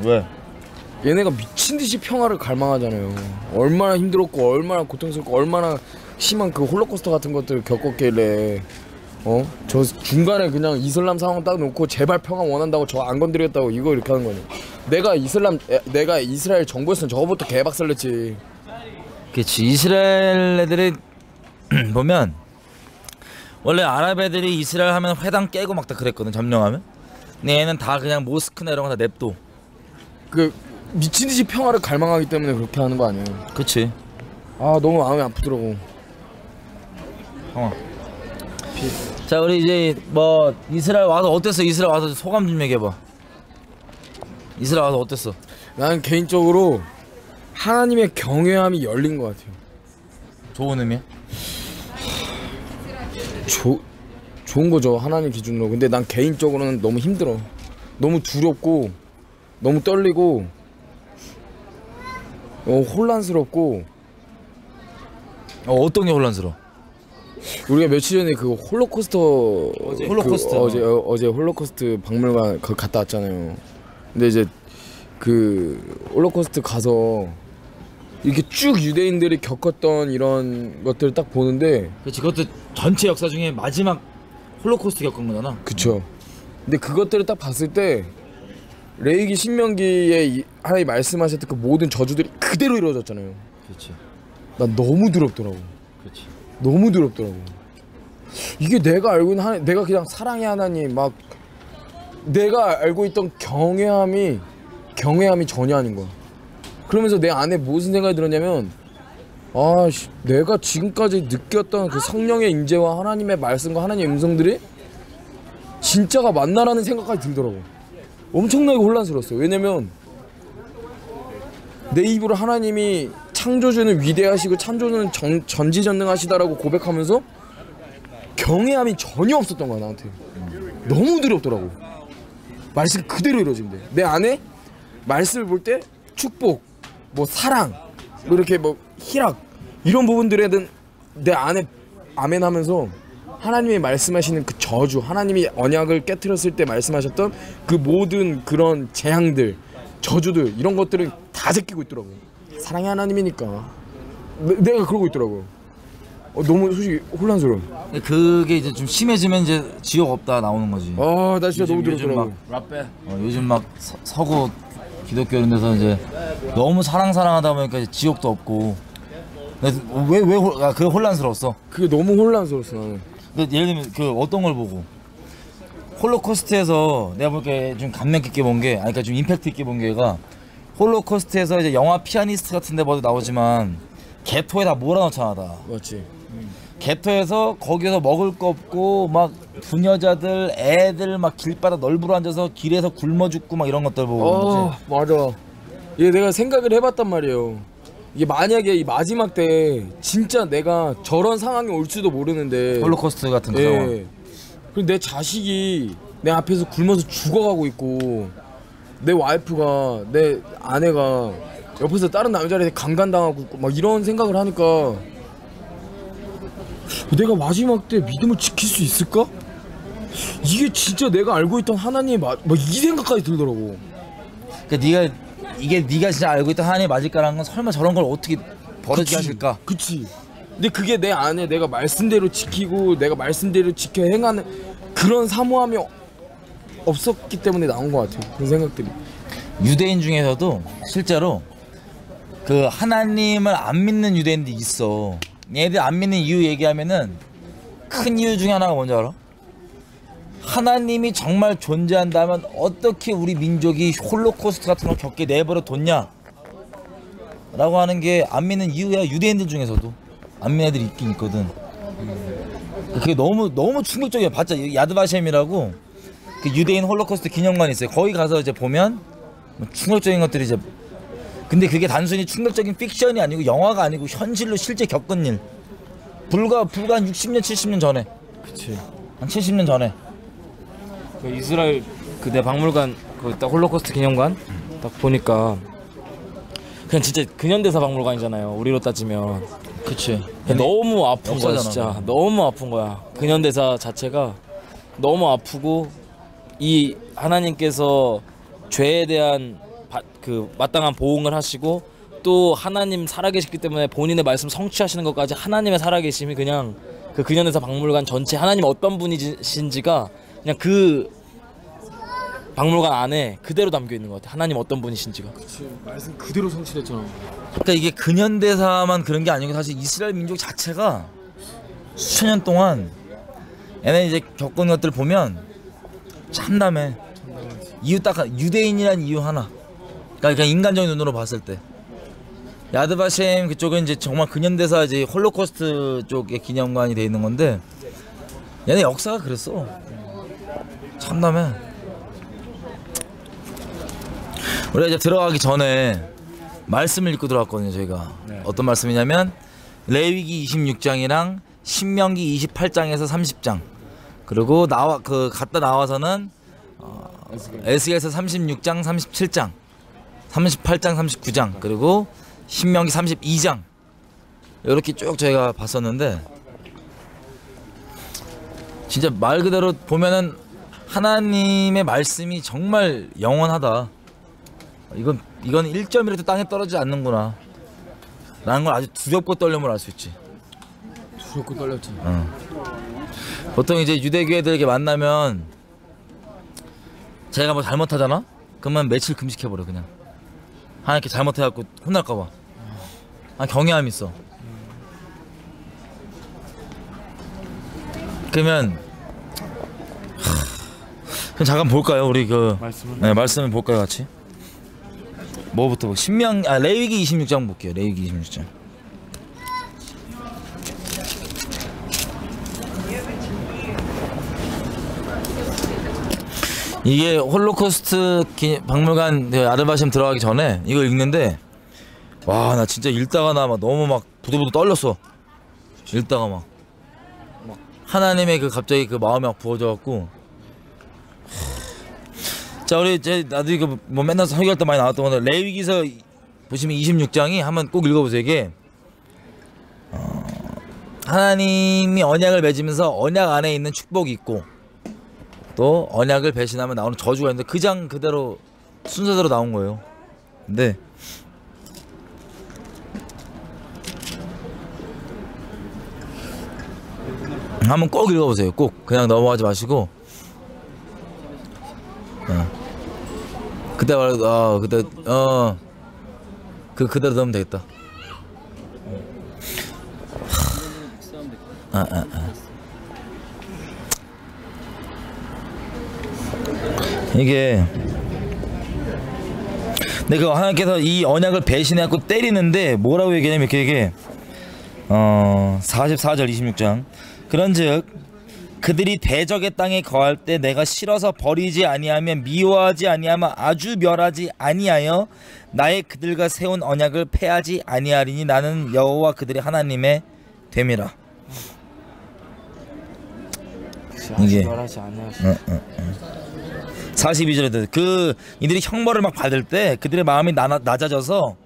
왜? 얘네가 미친 듯이 평화를 갈망하잖아요. 얼마나 힘들었고 얼마나 고통스럽고 얼마나 심한 그 홀로코스터 같은 것들을 겪었길래 저 중간에 그냥 이슬람 상황 딱 놓고 제발 평화 원한다고 저 안 건드리겠다고 이거 이렇게 하는 거니. 내가 이스라엘 정부였으면 저거부터 개박살 냈지. 그렇지. 이스라엘 애들이 보면 원래 아랍 애들이 이스라엘 하면 회당 깨고 막 다 그랬거든. 점령하면. 근데 얘는 다 그냥 모스크나 이런 거 다 냅둬. 그 미친 듯이 평화를 갈망하기 때문에 그렇게 하는 거 아니에요. 그치. 아 너무 마음이 아프더라고. 자 우리 이제 뭐 이스라엘 와서 어땠어? 이스라엘 와서 소감 좀 얘기해봐. 이스라엘 와서 어땠어? 나는 개인적으로 하나님의 경외함이 열린 것 같아요. 좋은 의미야? 좋은 거죠 하나님 기준으로. 근데 난 개인적으로는 너무 힘들어. 너무 두렵고 너무 떨리고 혼란스럽고. 어떤 게 혼란스러워? 우리가 며칠 전에 그 홀로코스터 어제 홀로코스트 박물관 그 갔다 왔잖아요. 근데 이제 그 홀로코스트 가서 이렇게 쭉 유대인들이 겪었던 이런 것들을 딱 보는데. 그렇지. 그것도 전체 역사 중에 마지막 홀로코스트 겪은 거잖아. 그쵸. 근데 그것들을 딱 봤을 때 레위기 신명기에 하나님 말씀하셨던 그 모든 저주들이 그대로 이루어졌잖아요. 그렇지. 난 너무 두렵더라고. 그렇지. 너무 두렵더라고. 이게 내가 알고 있는 내가 그냥 사랑의 하나님 막 내가 알고 있던 경외함이 전혀 아닌 거야. 그러면서 내 안에 무슨 생각이 들었냐면 내가 지금까지 느꼈던 그 성령의 임재와 하나님의 말씀과 하나님의 음성들이 진짜가 맞나라는 생각까지 들더라고. 엄청나게 혼란스러웠어요. 왜냐면 내 입으로 하나님이 창조주는 위대하시고 창조주는 전지전능하시다라고 고백하면서 경외함이 전혀 없었던 거야 나한테. 너무 두렵더라고. 말씀 그대로 이루어진대. 내 안에 말씀을 볼 때 축복, 뭐 사랑, 뭐 이렇게 뭐 희락 이런 부분들에는 내 안에 아멘하면서 하나님이 말씀하시는 그 저주, 하나님이 언약을 깨트렸을 때 말씀하셨던 그 모든 그런 재앙들, 저주들 이런 것들을 다 제끼고 있더라고. 사랑의 하나님이니까 내가 그러고 있더라고. 너무 솔직히 혼란스러워. 그게 이제 좀 심해지면 이제 지옥 없다 나오는 거지. 나 진짜 너무 들었더라고. 요즘 막 서구 기독교 이런 데서 이제 너무 사랑하다 보니까 이제 지옥도 없고. 그게 혼란스러웠어. 그게 너무 혼란스러웠어 나는. 예를 들면 그 어떤 걸 보고 홀로코스트에서 내가 볼게 좀 감명 깊게 본 게, 그러니까 좀 임팩트 있게 본 게가, 홀로코스트에서 이제 영화 피아니스트 같은 데 봐도 나오지만 개토에 다 몰아넣잖아 다. 맞지. 개토에서 거기서 먹을 거 없고 막 부녀자들 애들 막 길바닥 널브러 앉아서 길에서 굶어 죽고 막 이런 것들 보고. 맞아. 얘 내가 생각을 해봤단 말이에요. 이게 만약에 이 마지막 때 진짜 내가 저런 상황이 올 수도 모르는데, 홀로코스트 같은 그 상황. 그리고 내 자식이 내 앞에서 굶어서 죽어가고 있고, 내 와이프가, 내 아내가 옆에서 다른 남자한테 강간당하고 있고 막 이런 생각을 하니까 내가 마지막 때 믿음을 지킬 수 있을까? 이게 진짜 내가 알고 있던 하나님의 막 이 생각까지 들더라고. 그러니까 네가 진짜 알고 있던 하나님이 맞을까라는 건, 설마 저런 걸 어떻게 버릇게 하실까? 그치. 근데 그게 내 안에 내가 말씀대로 지키고 내가 말씀대로 지켜 행하는 그런 사모함이 없었기 때문에 나온 것 같아요. 그런 생각들이. 유대인 중에서도 실제로 그 하나님을 안 믿는 유대인들이 있어. 얘들 안 믿는 이유 얘기하면은 큰 이유 중에 하나가 뭔지 알아? 하나님이 정말 존재한다면 어떻게 우리 민족이 홀로코스트 같은 걸 겪게 내버려 뒀냐? 라고 하는 게 안 믿는 이유야. 유대인들 중에서도 안 믿는 애들이 있긴 있거든. 그게 너무 충격적이야. 봤자 야드바셴이라고 그 유대인 홀로코스트 기념관이 있어요. 거기 가서 이제 보면 충격적인 것들이 이제, 근데 그게 단순히 충격적인 픽션이 아니고 영화가 아니고 현실로 실제 겪은 일. 불과 한 60년 70년 전에. 그치. 한 70년 전에. 그 이스라엘 그 내 박물관 그 딱 홀로코스트 기념관 딱 보니까 그냥 진짜 근현대사 박물관이잖아요. 우리로 따지면. 그치. 너무 아픈 거야 역사잖아. 진짜. 너무 아픈 거야. 근현대사 자체가 너무 아프고, 이 하나님께서 죄에 대한 그 마땅한 보응을 하시고, 또 하나님 살아계시기 때문에 본인의 말씀 성취하시는 것까지 하나님의 살아계심이 그냥 그 근현대사 박물관 전체 하나님 어떤 분이신지가 그냥 그 박물관 안에 그대로 담겨 있는 것 같아. 하나님 어떤 분이신지가. 그치. 말씀 그대로 성취됐잖아. 그러니까 이게 근현대사만 그런 게 아니고 사실 이스라엘 민족 자체가 수천 년 동안 얘네 이제 겪은 것들 보면 참담해. 이유 딱 유대인이란 이유 하나. 그러니까 인간적인 눈으로 봤을 때 야드바셴 그쪽은 이제 정말 근현대사 이제 홀로코스트 쪽의 기념관이 돼 있는 건데, 얘네 역사가 그랬어. 참담해. 우리가 이제 들어가기 전에 말씀을 읽고 들어왔거든요. 저희가 어떤 말씀이냐면 레위기 26장이랑 신명기 28장에서 30장, 그리고 갔다 나와서는 에스겔서 36장 37장 38장 39장 그리고 신명기 32장 이렇게 쭉 저희가 봤었는데, 진짜 말 그대로 보면은 하나님의 말씀이 정말 영원하다. 이건 1점이라도 땅에 떨어지지 않는구나 라는 걸 아주 두렵고 떨림을 알 수 있지. 두렵고 떨렸지. 보통 이제 유대교 애들 만나면 제가 뭐 잘못하잖아? 그러면 며칠 금식해버려. 그냥 하나님께 잘못해갖고 혼날까봐. 경외함이 있어. 그러면 그럼 잠깐 볼까요? 우리 그 말씀을 볼까요, 같이? 뭐부터 레위기 26장 볼게요. 레위기 26장. 이게 홀로코스트 박물관 야드바셴 들어가기 전에 이거 읽는데, 와, 나 진짜 읽다가 나 막 너무 막 부들부들 떨렸어. 읽다가 막 하나님의 그 갑자기 그 마음이 막 부어져갖고. 자, 나도 이거 뭐 맨날 설교할 때 많이 나왔던 건데, 레위기서 보시면 26장이 한번 꼭 읽어보세요. 이게 하나님이 언약을 맺으면서 언약 안에 있는 축복이 있고, 또 언약을 배신하면 나오는 저주가 있는데 그 장 그대로 순서대로 나온 거예요. 근데 한번 꼭 읽어보세요. 꼭 그냥 넘어가지 마시고. 그때 말 그때 그대로 넣으면 되겠다. 이게 내가 하나님께서 이 언약을 배신해갖고 때리는데 뭐라고 얘기하냐면 이렇게 44절 26장 그런즉 그들이 대적의 땅에 거할 때 내가 싫어서 버리지 아니하면 미워하지 아니하면 아주 멸하지 아니하여 나의 그들과 세운 언약을 패하지 아니하리니 나는 여호와 그들의 하나님의 됨이라. 이게 42절에 그 이들이 형벌을 막 받을 때 그들의 마음이 낮아져서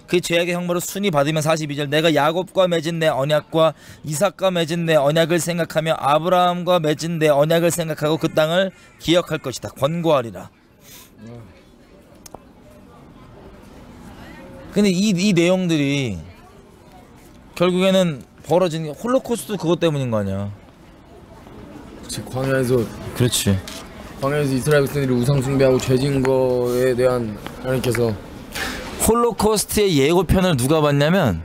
그 죄악의 형벌을 순히 받으면 42절 내가 야곱과 맺은 내 언약과 이삭과 맺은 내 언약을 생각하며 아브라함과 맺은 내 언약을 생각하고 그 땅을 기억할 것이다. 권고하리라. 근데 이 내용들이 결국에는 벌어지는 게 홀로코스트 그것 때문인 거 아니야. 그치, 광야에서 그렇지. 광야에서 이스라엘 백성들이 우상 숭배하고 죄진 거에 대한 하나님께서 홀로코스트의 예고편을 누가 봤냐면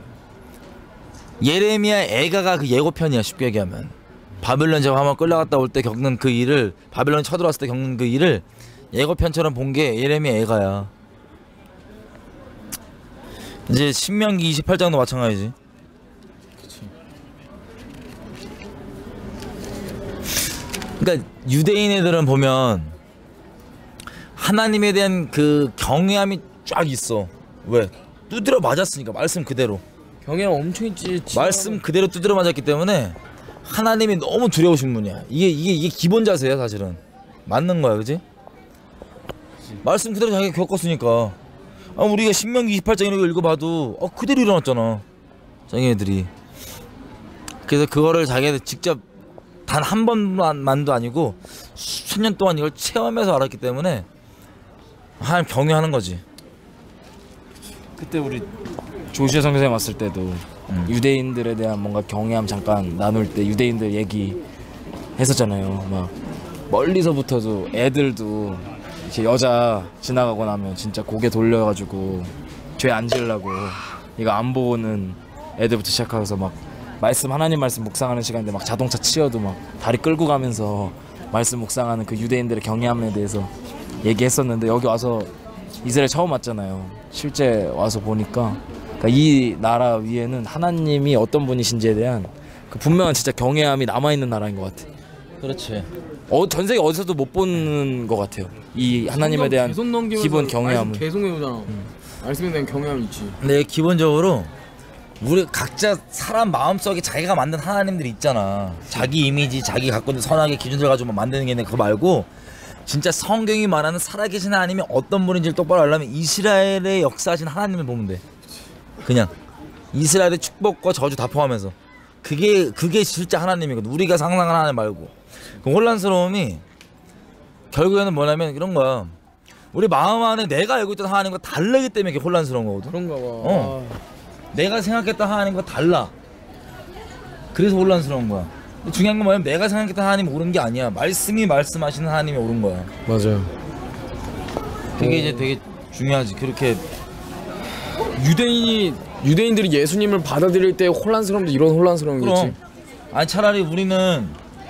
예레미야 애가가 그 예고편이야. 쉽게 얘기하면 바벨론 제가 한번 끌려갔다 올 때 겪는 그 일을 바벨론이 쳐들어왔을 때 겪는 그 일을 예고편처럼 본 게 예레미야 애가야. 이제 신명기 28장도 마찬가지지. 그치. 그러니까 유대인 애들은 보면 하나님에 대한 그 경외함이 쫙 있어. 왜? 두드려 맞았으니까 말씀 그대로. 경외함 엄청 있지. 말씀 그대로 두드려 맞았기 때문에 하나님이 너무 두려우신 분이야. 이게 기본 자세야 사실은. 맞는 거야, 그지? 말씀 그대로 자기가 겪었으니까. 우리가 신명기 28장 이런 거 읽어봐도 그대로 일어났잖아. 자기네들이. 그래서 그거를 자기네들 직접 단 한 번만도 아니고 수천 년 동안 이걸 체험해서 알았기 때문에 하나님 경외하는 거지. 그때 우리 조시아 선교사님 왔을 때도 유대인들에 대한 뭔가 경외함 잠깐 나눌 때 유대인들 얘기 했었잖아요. 막 멀리서부터도 애들도 이렇게 여자 지나가고 나면 진짜 고개 돌려가지고 죄 안 지으려고 이거 안 보고는 애들부터 시작해서 막 말씀 하나님 말씀 묵상하는 시간인데 막 자동차 치여도 막 다리 끌고 가면서 말씀 묵상하는 그 유대인들의 경외함에 대해서 얘기했었는데 여기 와서 이스라엘 처음 왔잖아요. 실제 와서 보니까 그러니까 이 나라 위에는 하나님이 어떤 분이신지에 대한 그 분명한 진짜 경외함이 남아있는 나라인 것 같아. 그렇지. 전 세계 어디서도 못 보는 것 같아요. 이 하나님에 대한 기본 경외함은. 계속 외우잖아. 말씀에 대한 경외함이 있지. 근데 기본적으로 우리 각자 사람 마음속에 자기가 만든 하나님들이 있잖아. 자기 이미지, 자기 갖고 있는 선악의 기준들 가지고 만드는 게 있는데 그거 말고 진짜 성경이 말하는 살아계신 하나님이 어떤 분인지를 똑바로 알려면 이스라엘의 역사하신 하나님을 보면 돼. 그냥 이스라엘의 축복과 저주 다 포함해서 그게 진짜 하나님이거든. 우리가 상상하는 하나님 말고. 그 혼란스러움이 결국에는 뭐냐면 이런 거야. 우리 마음 안에 내가 알고 있던 하나님과 다르기 때문에 이게 혼란스러운 거거든. 그런가 봐. 내가 생각했던 하나님과 달라. 그래서 혼란스러운 거야. 중요한 건 뭐냐면 내가 생각했던 하나님이 옳은 게 아니야. 말씀이 말씀하시는 하나님이 옳은 거야. 맞아요. 그게 이제 되게 중요하지. 그렇게 유대인들이 예수님을 받아들일 때 혼란스러움도 이런 혼란스러움이겠지. 그럼 아니 차라리 우리는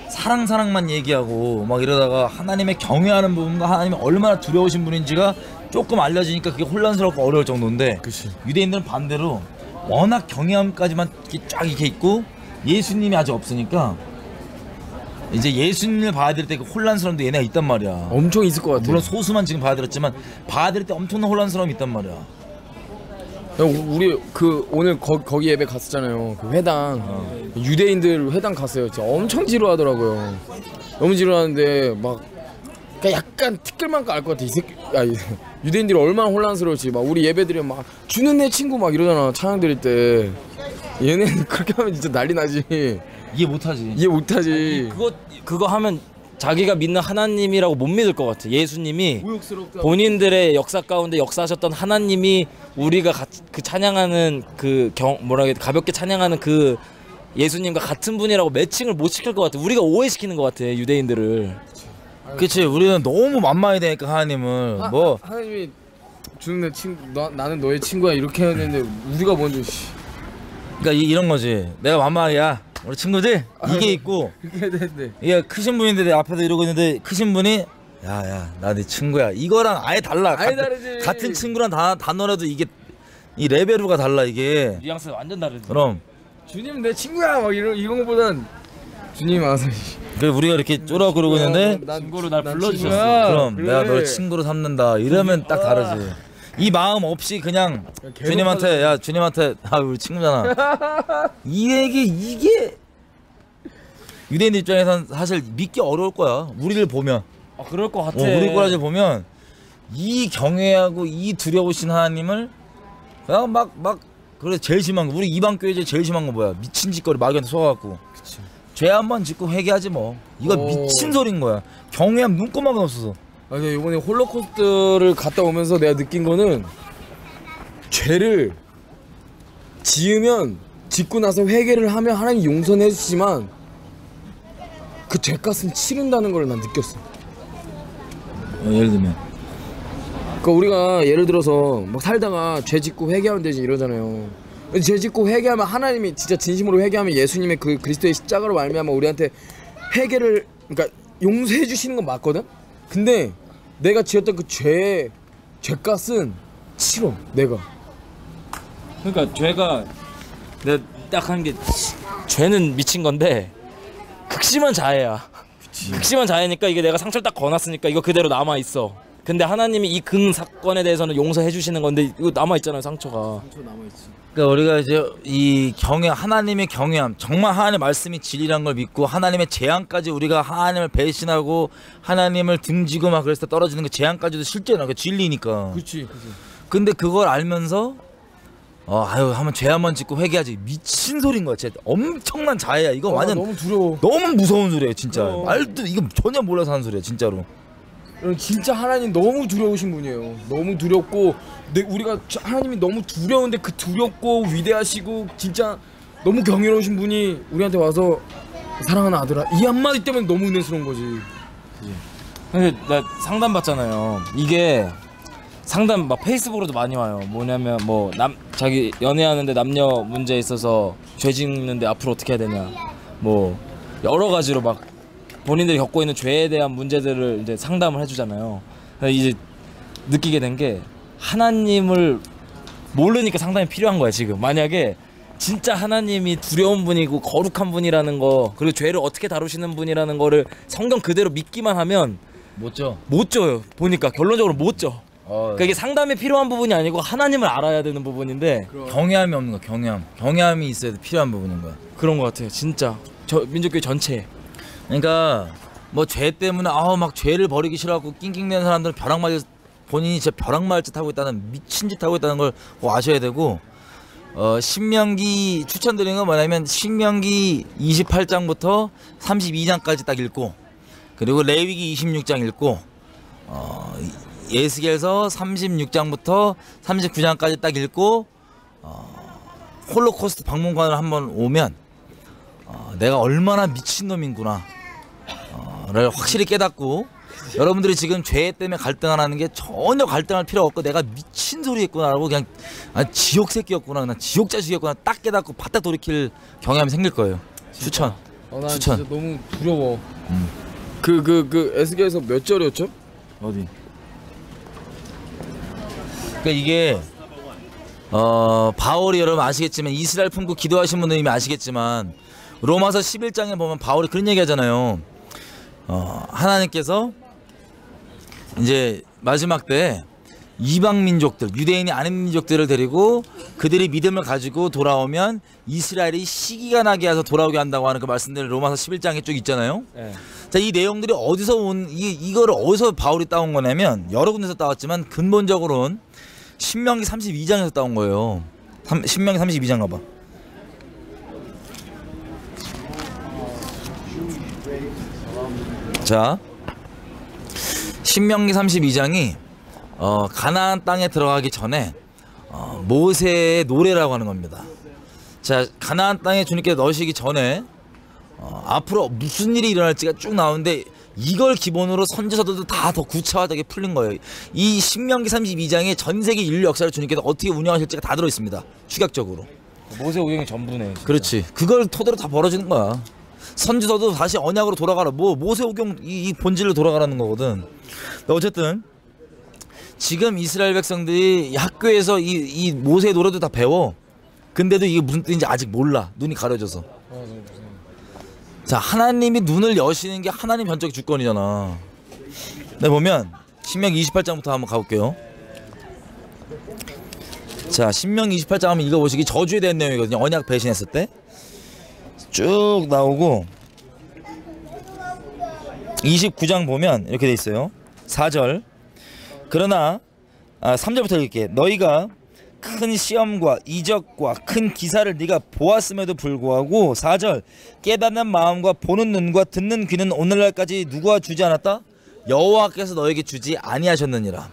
사랑만 얘기하고 막 이러다가 하나님의 경외하는 부분과 하나님이 얼마나 두려우신 분인지가 조금 알려지니까 그게 혼란스럽고 어려울 정도인데 그치. 유대인들은 반대로 워낙 경외함까지만 이렇게 쫙 이렇게 있고 예수님이 아직 없으니까 이제 예수님을 봐야될 때 그 혼란스러움도 얘네가 있단 말이야. 엄청 있을 것 같아. 물론 소수만 지금 봐야들었지만 봐야될 때 엄청난 혼란스러움이 있단 말이야. 우리 그 오늘 거기 예배 갔었잖아요. 그 회당 유대인들 회당 갔어요. 진짜 엄청 지루하더라고요. 너무 지루하는데 막 그러니까 약간 티끌만 알 것 같아. 유대인들이 얼마나 혼란스러울지. 막 우리 예배드리면 막 주는 내 친구 막 이러잖아. 찬양 드릴 때. 얘네는 그렇게 하면 진짜 난리 나지. 이해 못하지. 이해 못하지. 그거 하면 자기가 믿는 하나님이라고 못 믿을 것 같아. 예수님이 모욕스럽다. 본인들의 역사 가운데 역사하셨던 하나님이 우리가 그 찬양하는 그 가볍게 찬양하는 그 예수님과 같은 분이라고 매칭을 못 시킬 것 같아. 우리가 오해시키는 것 같아 유대인들을. 그치, 우리는 너무 만만히 되니까 하나님을 뭐 하나님이 주는 내 친구, 나는 너의 친구야 이렇게 해야 되는데 우리가 먼저 그러니까 이런 거지. 내가 만만이야, 우리 친구지? 이게 있고 그렇게 해야 되는데 이게 크신 분인데 내 앞에서 이러고 있는데 크신 분이 야야 나 네 친구야 이거랑 아예 달라. 아예 다르지. 같은 친구랑 단어라도 이게 이 레벨로가 달라 이게. 뉘앙스가 완전 다르지. 그럼 주님 내 친구야 막 이런 거보단 주님 와서 그 우리가 이렇게 쪼라고 그러고 있는데 친구로 날 난 불러주셨어. 친구야. 그럼 그래. 내가 널 친구로 삼는다 이러면 딱 다르지. 이 마음 없이 그냥 계속 주님한테 야 주님한테 아 우리 친구잖아 이게 유대인 입장에선 사실 믿기 어려울 거야. 우리를 보면 아 그럴 것 같아. 우리 꼬라지 보면 이 경외하고 이 두려우신 하나님을 그냥 막 그래. 제일 심한 거 우리 이방 교회 제일 심한 거 뭐야? 미친 짓거리 마귀한테 속아갖고 죄 한 번 짓고 회개하지 뭐. 이거 미친 소린 거야. 경외하면 눈꼬마가 없어서. 아니 이번에 홀로코스트를 갔다 오면서 내가 느낀 거는 죄를 지으면 짓고 나서 회개를 하면 하나님 용서해 주시지만 그 죄값은 치른다는 걸 난 느꼈어. 예를 들면 그러니까 우리가 예를 들어서 막 살다가 죄 짓고 회개하면 되지 이러잖아요. 죄 짓고 회개하면 하나님이 진짜 진심으로 회개하면 예수님의 그 그리스도의 십자가로 말미암아 우리한테 회개를 그러니까 용서해 주시는 건 맞거든. 근데 내가 지었던 그 죄값은 치러 내가. 그러니까 죄가 내가 딱 한 게 죄는 미친 건데 극심한 자해야. 극심한 자해니까 이게 내가 상처를 딱 거놨으니까 이거 그대로 남아 있어. 근데 하나님이 이 근 사건에 대해서는 용서해 주시는 건데 이거 남아 있잖아요 상처가. 상처 남아 있지. 그러니까 우리가 이제 이 하나님의 경외함, 정말 하나님의 말씀이 진리라는 걸 믿고 하나님의 재앙까지 우리가 하나님을 배신하고 하나님을 등지고 막 그래서 떨어지는 그 재앙까지도 실제나 그 진리니까. 그렇지. 근데 그걸 알면서 아유 한번 죄 한번 짓고 회개하지 미친 소린 거야. 진짜 엄청난 자해야. 이거 완전 너무 두려워. 너무 무서운 소리야 진짜. 말도 이거 전혀 몰라서 하는 소리야 진짜로. 진짜 하나님 너무 두려우신 분이에요. 너무 두렵고 우리가 하나님이 너무 두려운데 그 두렵고 위대하시고 진짜 너무 경이로우신 분이 우리한테 와서 사랑하는 아들아 이 한마디 때문에 너무 은혜스러운 거지. 근데 나 상담 받잖아요. 이게 상담 막 페이스북으로도 많이 와요. 뭐냐면 뭐 자기 연애하는데 남녀 문제에 있어서 죄 짓는데 앞으로 어떻게 해야 되냐. 뭐 여러 가지로 막 본인들이 겪고 있는 죄에 대한 문제들을 이제 상담을 해주잖아요. 이제 느끼게 된 게 하나님을 모르니까 상담이 필요한 거야 지금. 만약에 진짜 하나님이 두려운 분이고 거룩한 분이라는 거 그리고 죄를 어떻게 다루시는 분이라는 거를 성경 그대로 믿기만 하면 못 져. 못 져요. 보니까 결론적으로 못 져. 그러니까 이게 상담이 필요한 부분이 아니고 하나님을 알아야 되는 부분인데 경외함이 없는 거야. 경외함이 있어야 필요한 부분인 거야. 그런 것 같아요 진짜. 민족교회 전체. 그러니까 뭐 죄 때문에 막 죄를 버리기 싫어하고 낑낑대는 사람들은 본인이 진짜 벼락맞을 짓 하고 있다는 미친 짓 하고 있다는 걸 꼭 아셔야 되고. 신명기 추천드리는 건 뭐냐면 신명기 28장부터 32장까지 딱 읽고 그리고 레위기 26장 읽고 예스겔서 36장부터 39장까지 딱 읽고 홀로코스트 박물관을 한번 오면 내가 얼마나 미친놈인구나 를 확실히 깨닫고 여러분들이 지금 죄 때문에 갈등하는 게 전혀 갈등할 필요 없고 내가 미친 소리 했구나라고 그냥 지옥 새끼였구나 그냥 지옥 자식이었구나 딱 깨닫고 바짝 돌이킬 경향이 생길 거예요. 진짜. 난 추천. 진짜 너무 두려워. 그 에스겔에서 몇 절이었죠? 어디? 그러니까 이게 바울이 여러분 아시겠지만 이스라엘 품고 기도하신 분들 이미 아시겠지만 로마서 11장에 보면 바울이 그런 얘기 하잖아요. 하나님께서 이제 마지막 때 이방 민족들, 유대인이 아닌 민족들을 데리고 그들이 믿음을 가지고 돌아오면 이스라엘이 시기가 나게 해서 돌아오게 한다고 하는 그 말씀들이 로마서 11장에 쭉 있잖아요. 네. 자, 이 내용들이 어디서 이거를 어디서 바울이 따온 거냐면 여러 군데서 따왔지만 근본적으로는 신명기 32장에서 따온 거예요. 신명기 32장 가봐. 자, 신명기 32장이 가나안 땅에 들어가기 전에 모세의 노래라고 하는 겁니다. 자, 자, 가나안 땅에 주님께서 넣으시기 전에 앞으로 무슨 일이 일어날지가 쭉 나오는데 이걸 기본으로 선지서들도 다 더 구체화되게 풀린 거예요. 이 신명기 32장에 전 세계 인류 역사를 주님께서 어떻게 운영하실지가 다 들어있습니다. 축약적으로. 모세 오경이 전부네. 진짜. 그렇지. 그걸 토대로 다 벌어지는 거야. 선지서도 다시 언약으로 돌아가라. 뭐 모세오경 이 본질로 돌아가라는 거거든. 어쨌든 지금 이스라엘 백성들이 학교에서 이 모세의 노래도 다 배워. 근데도 이게 무슨 뜻인지 아직 몰라. 눈이 가려져서. 자, 하나님이 눈을 여시는 게 하나님 전적인 주권이잖아. 네, 보면 신명기 28장부터 한번 가볼게요. 자, 신명기 28장 한번 읽어보시기. 저주에 대한 내용이거든요. 언약 배신했을 때 쭉 나오고 29장 보면 이렇게 돼 있어요. 4절. 그러나 3절부터 읽을게. 너희가 큰 시험과 이적과 큰 기사를 네가 보았음에도 불구하고 4절 깨닫는 마음과 보는 눈과 듣는 귀는 오늘날까지 누가 주지 않았다? 여호와께서 너에게 주지 아니하셨느니라.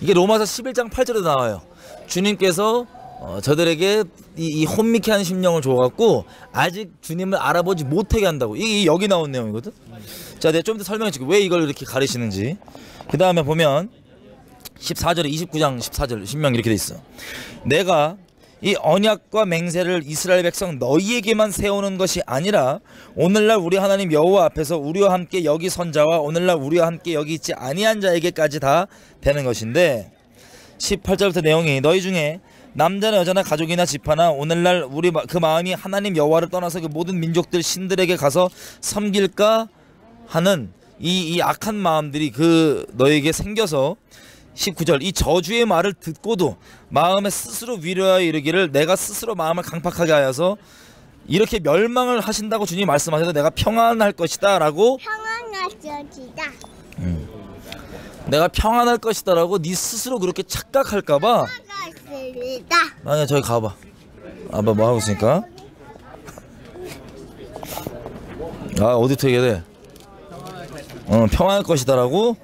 이게 로마서 11장 8절에 나와요. 주님께서 저들에게 이 혼미케 하는 심령을 줘갖고 아직 주님을 알아보지 못하게 한다고. 이게 여기 나온 내용이거든. 자, 내가 좀 더 설명해 줄게. 왜 이걸 이렇게 가리시는지. 그 다음에 보면 14절에 29장 14절 신명 이렇게 돼 있어. 내가 이 언약과 맹세를 이스라엘 백성 너희에게만 세우는 것이 아니라 오늘날 우리 하나님 여호와 앞에서 우리와 함께 여기 선자와 오늘날 우리와 함께 여기 있지 아니한 자에게까지 다 되는 것인데 18절부터 내용이 너희 중에 남자나 여자나 가족이나 집하나 오늘날 우리 그 마음이 하나님 여호와를 떠나서 그 모든 민족들 신들에게 가서 섬길까 하는 이 악한 마음들이 그 너에게 생겨서 19절 이 저주의 말을 듣고도 마음에 스스로 위로하여 이르기를 내가 스스로 마음을 강팍하게 하여서 이렇게 멸망을 하신다고 주님이 말씀하셔도 내가 평안할 것이다 라고 평안할 것이다. 내가 평안할 것이다 라고 네 스스로 그렇게 착각할까봐 아니야 저기 가봐. 아빠 뭐 하고 있으니까 어디부터 얘기해야 돼? 평안할 것이다 라고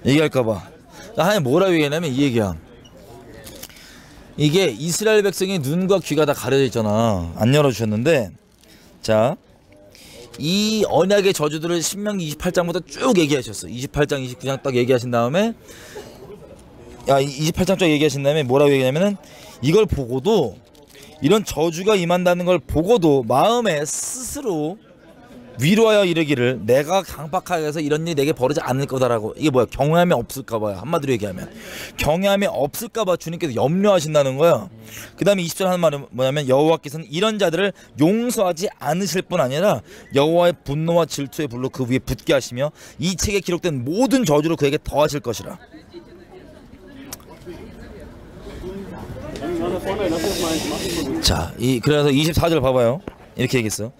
얘기할까봐. 하나님 뭐라고 얘기하냐면 이 얘기야. 이게 이스라엘 백성의 눈과 귀가 다 가려져 있잖아. 안 열어주셨는데 자, 이 언약의 저주들을 신명기 28장부터 쭉 얘기하셨어. 28장 29장 딱 얘기하신 다음에 28장 쭉 얘기하신 다음에 뭐라고 얘기하냐면은 이걸 보고도 이런 저주가 임한다는 걸 보고도 마음에 스스로 위로하여 이르기를 내가 강팍하게 해서 이런 일이 내게 벌어지지 않을 거다라고. 이게 뭐야? 경외함이 없을까봐요. 한마디로 얘기하면 경외함이 없을까봐 주님께서 염려하신다는 거야. 그 다음에 20절 하는 말은 뭐냐면 여호와께서는 이런 자들을 용서하지 않으실 뿐 아니라 여호와의 분노와 질투의 불로 그 위에 붙게 하시며 이 책에 기록된 모든 저주를 그에게 더하실 것이라. 자, 그래서 24절 봐봐요. 이렇게 얘기했어.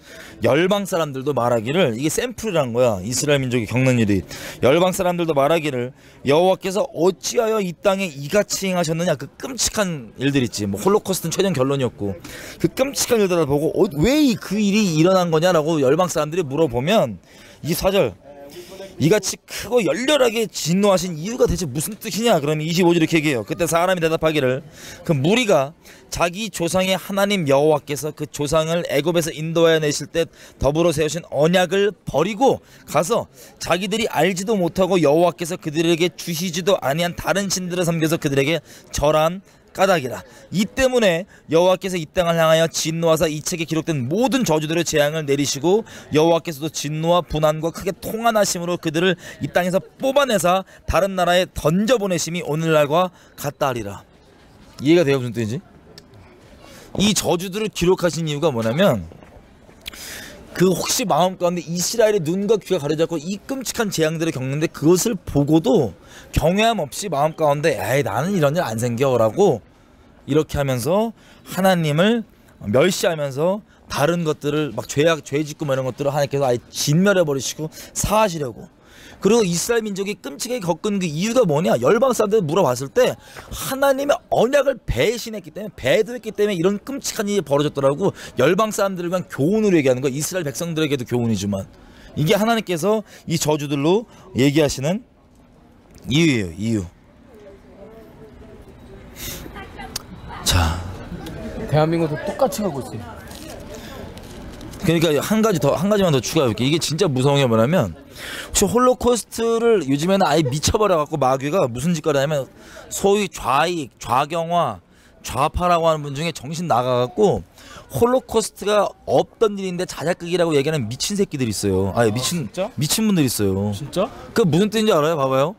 열방 사람들도 말하기를, 이게 샘플이란 거야. 이스라엘 민족이 겪는 일이. 열방 사람들도 말하기를 여호와께서 어찌하여 이 땅에 이같이 행하셨느냐. 그 끔찍한 일들 있지. 뭐 홀로코스트는 최종 결론이었고 그 끔찍한 일들을 보고 왜 그 일이 일어난 거냐라고 열방 사람들이 물어보면 24절 이같이 크고 열렬하게 진노하신 이유가 대체 무슨 뜻이냐. 그러면 25절 이렇게 얘기해요. 그때 사람이 대답하기를 그 무리가 자기 조상의 하나님 여호와께서 그 조상을 애굽에서 인도하여 내실 때 더불어 세우신 언약을 버리고 가서 자기들이 알지도 못하고 여호와께서 그들에게 주시지도 아니한 다른 신들을 섬겨서 그들에게 절한 까닭이라. 이 때문에 여호와께서 이 땅을 향하여 진노하사 이 책에 기록된 모든 저주들의 재앙을 내리시고 여호와께서도 진노와 분한과 크게 통한하심으로 그들을 이 땅에서 뽑아내사 다른 나라에 던져보내심이 오늘날과 같다 하리라. 이해가 돼요? 무슨 뜻인지? 이 저주들을 기록하신 이유가 뭐냐면 그 혹시 마음 가운데 이스라엘의 눈과 귀가 가려졌고 이 끔찍한 재앙들을 겪는데 그것을 보고도 경외함 없이 마음 가운데 에이 나는 이런 일 안 생겨라고 이렇게 하면서 하나님을 멸시하면서 다른 것들을 막 죄 짓고 뭐 이런 것들을 하나님께서 아예 진멸해 버리시고 사하시려고. 그리고 이스라엘 민족이 끔찍하게 겪은 그 이유가 뭐냐. 열방 사람들 물어봤을 때 하나님의 언약을 배신했기 때문에 배도했기 때문에 이런 끔찍한 일이 벌어졌더라고. 열방 사람들을 위한 교훈으로 얘기하는 거야. 이스라엘 백성들에게도 교훈이지만 이게 하나님께서 이 저주들로 얘기하시는 이유예요. 이유. 자, 대한민국도 똑같이 가고 있어요. 그러니까 한 가지만 더 추가해볼게. 이게 진짜 무서운 게 뭐냐면 혹시 홀로코스트를 요즘에는 아예 미쳐버려갖고 마귀가 무슨 짓거리 하냐면 소위 좌익, 좌경화, 좌파라고 하는 분 중에 정신 나가갖고 홀로코스트가 없던 일인데 자작극이라고 얘기하는 미친 새끼들이 있어요. 아예 미친 분들이 있어요. 진짜? 그 무슨 뜻인지 알아요? 봐봐요.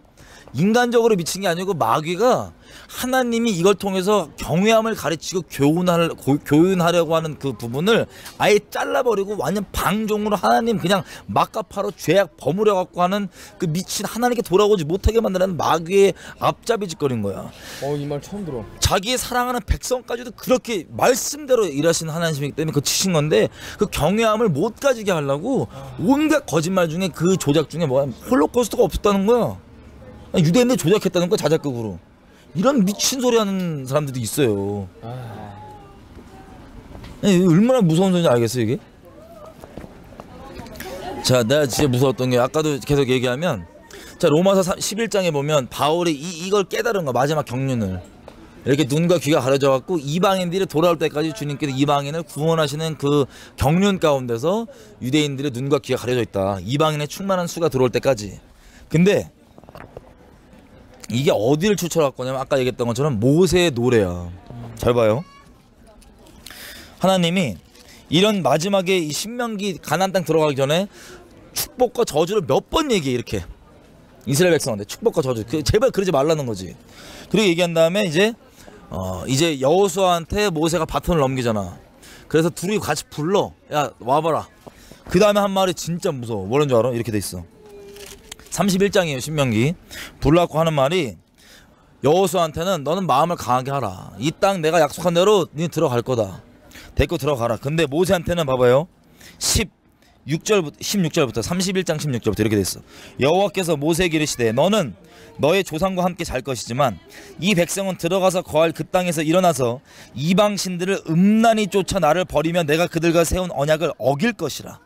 인간적으로 미친 게 아니고 마귀가 하나님이 이걸 통해서 경외함을 가르치고 교훈하려고 하는 그 부분을 아예 잘라버리고 완전 방종으로 하나님 그냥 막가파로 죄악 버무려 갖고 하는 그 미친 하나님께 돌아오지 못하게 만드는 마귀의 앞잡이 짓거린 거야. 이 말 처음 들어. 자기의 사랑하는 백성까지도 그렇게 말씀대로 일하시는 하나님이기 때문에 그 치신 건데 그 경외함을 못 가지게 하려고 온갖 거짓말 중에 그 조작 중에 뭐야 홀로코스트가 없었다는 거야. 유대인들 조작했다는 거야 자작극으로. 이런 미친 소리 하는 사람들도 있어요. 얼마나 무서운 소리인지 알겠어요 이게? 자, 내가 진짜 무서웠던 게 아까도 계속 얘기하면 자 로마서 11장에 보면 바울이 이걸 깨달은 거야. 마지막 경륜을 이렇게 눈과 귀가 가려져 갖고 이방인들이 돌아올 때까지 주님께서 이방인을 구원하시는 그 경륜 가운데서 유대인들의 눈과 귀가 가려져 있다. 이방인의 충만한 수가 들어올 때까지. 근데 이게 어디를 추천할 거냐면 아까 얘기했던 것처럼 모세의 노래야. 잘 봐요. 하나님이 이런 마지막에 이 신명기 가나안 땅 들어가기 전에 축복과 저주를 몇 번 얘기해. 이렇게 이스라엘 백성한테 축복과 저주 제발 그러지 말라는 거지. 그리고 얘기한 다음에 이제 여호수아한테 모세가 바톤을 넘기잖아. 그래서 둘이 같이 불러. 야 와봐라. 그 다음에 한 말이 진짜 무서워. 뭐라는 줄 알아? 이렇게 돼 있어. 31장이에요 신명기. 불라고 하는 말이 여호수아한테는 너는 마음을 강하게 하라. 이 땅 내가 약속한 대로 니 들어갈 거다. 데리고 들어가라. 근데 모세한테는 봐봐요. 16절부터 31장 16절부터 이렇게 됐어. 여호와께서 모세에게 이르시되 너는 너의 조상과 함께 잘 것이지만 이 백성은 들어가서 거할 그 땅에서 일어나서 이방신들을 음란히 쫓아 나를 버리며 내가 그들과 세운 언약을 어길 것이라.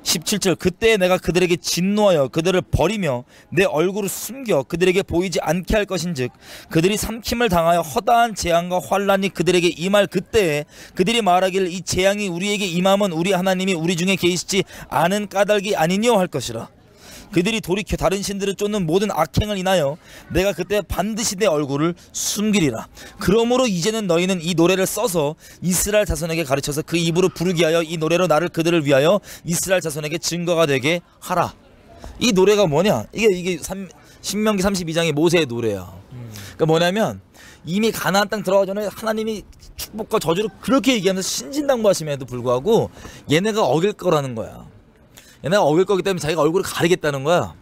17절 그때 내가 그들에게 진노하여 그들을 버리며 내 얼굴을 숨겨 그들에게 보이지 않게 할 것인즉 그들이 삼킴을 당하여 허다한 재앙과 환란이 그들에게 임할 그때에 그들이 말하기를 이 재앙이 우리에게 임함은 우리 하나님이 우리 중에 계시지 않은 까닭이 아니뇨 할 것이라. 그들이 돌이켜 다른 신들을 쫓는 모든 악행을 인하여 내가 그때 반드시 내 얼굴을 숨기리라. 그러므로 이제는 너희는 이 노래를 써서 이스라엘 자손에게 가르쳐서 그 입으로 부르게 하여 이 노래로 나를 그들을 위하여 이스라엘 자손에게 증거가 되게 하라. 이 노래가 뭐냐? 이게 신명기 32장의 모세의 노래야. 그러니까 뭐냐면 이미 가나안 땅 들어가기 전에 하나님이 축복과 저주를 그렇게 얘기하면서 신진당부하심에도 불구하고 얘네가 어길 거라는 거야. 얘네가 어길 거기 때문에 자기가 얼굴을 가리겠다는 거야.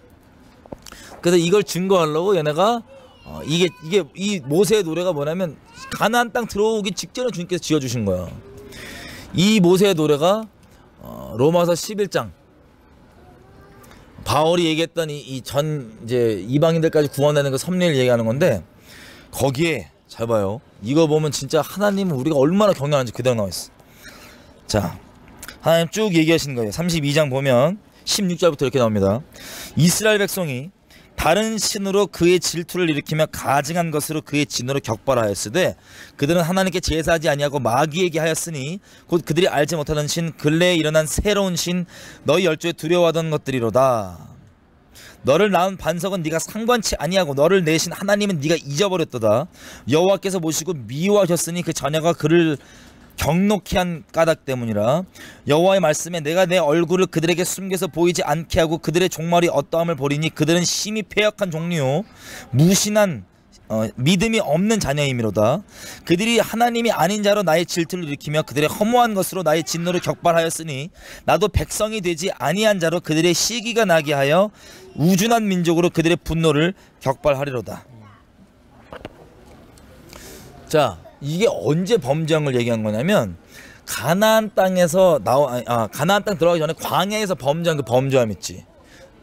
그래서 이걸 증거하려고 얘네가 이 모세의 노래가 뭐냐면 가나안 땅 들어오기 직전에 주님께서 지어주신 거야. 이 모세의 노래가 로마서 11장 바울이 얘기했던 이제 이방인들까지 구원하는 그 섭리를 얘기하는 건데 거기에 잘 봐요. 이거 보면 진짜 하나님은 우리가 얼마나 경외하는지 그대로 나와 있어. 자. 하나님 쭉 얘기하시는 거예요. 32장 보면 16절부터 이렇게 나옵니다. 이스라엘 백성이 다른 신으로 그의 질투를 일으키며 가증한 것으로 그의 진노를 격발하였으되 그들은 하나님께 제사하지 아니하고 마귀에게 하였으니 곧 그들이 알지 못하던 신 근래에 일어난 새로운 신 너희 열조에 두려워하던 것들이로다. 너를 낳은 반석은 네가 상관치 아니하고 너를 내신 하나님은 네가 잊어버렸도다. 여호와께서 모시고 미워하셨으니 그 자녀가 그를 경록히 한 까닭 때문이라. 여호와의 말씀에 내가 내 얼굴을 그들에게 숨겨서 보이지 않게 하고 그들의 종말이 어떠함을 보리니 그들은 심히 패역한 종류요 무신한 믿음이 없는 자녀이미로다. 그들이 하나님이 아닌 자로 나의 질투를 일으키며 그들의 허무한 것으로 나의 진노를 격발하였으니 나도 백성이 되지 아니한 자로 그들의 시기가 나게 하여 우준한 민족으로 그들의 분노를 격발하리로다. 자, 이게 언제 범죄한 걸 얘기한 거냐면 가나안 땅에서 가나안 땅 들어가기 전에 광야에서 범죄한 그 범죄함 있지.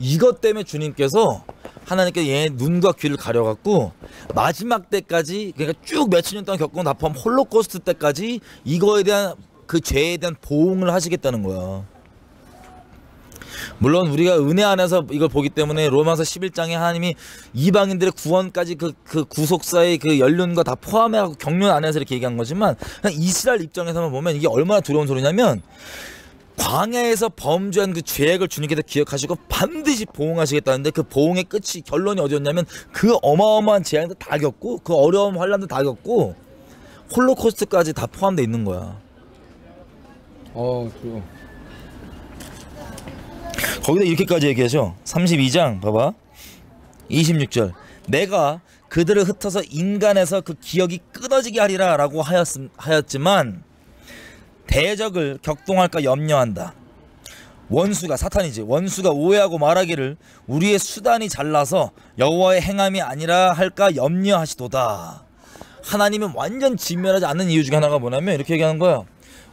이것 때문에 주님께서 하나님께서 얘 눈과 귀를 가려갖고 마지막 때까지 그러니까 쭉 몇천 년 동안 겪은 나쁜 홀로코스트 때까지 이거에 대한 그 죄에 대한 보응을 하시겠다는 거야. 물론 우리가 은혜 안에서 이걸 보기 때문에 로마서 11장에 하나님이 이방인들의 구원까지 그 구속사의 그 연륜과 다 포함해갖고 경륜 안에서 이렇게 얘기한 거지만 그냥 이스라엘 입장에서만 보면 이게 얼마나 두려운 소리냐면 광야에서 범죄한 그 죄악을 주님께서 기억하시고 반드시 보응하시겠다는데 그 보응의 끝이 결론이 어디였냐면 그 어마어마한 재앙도 다 겪고 그 어려운 환란도 다 겪고 홀로코스트까지 다 포함되어 있는 거야. 그래요. 거기다 이렇게까지 얘기하죠. 32장 봐봐 26절 내가 그들을 흩어서 인간에서 그 기억이 끊어지게 하리라 라고 하였지만 대적을 격동할까 염려한다. 원수가 사탄이지 원수가 오해하고 말하기를 우리의 수단이 잘나서 여호와의 행함이 아니라 할까 염려하시도다. 하나님은 완전 진멸하지 않는 이유 중에 하나가 뭐냐면 이렇게 얘기하는 거야.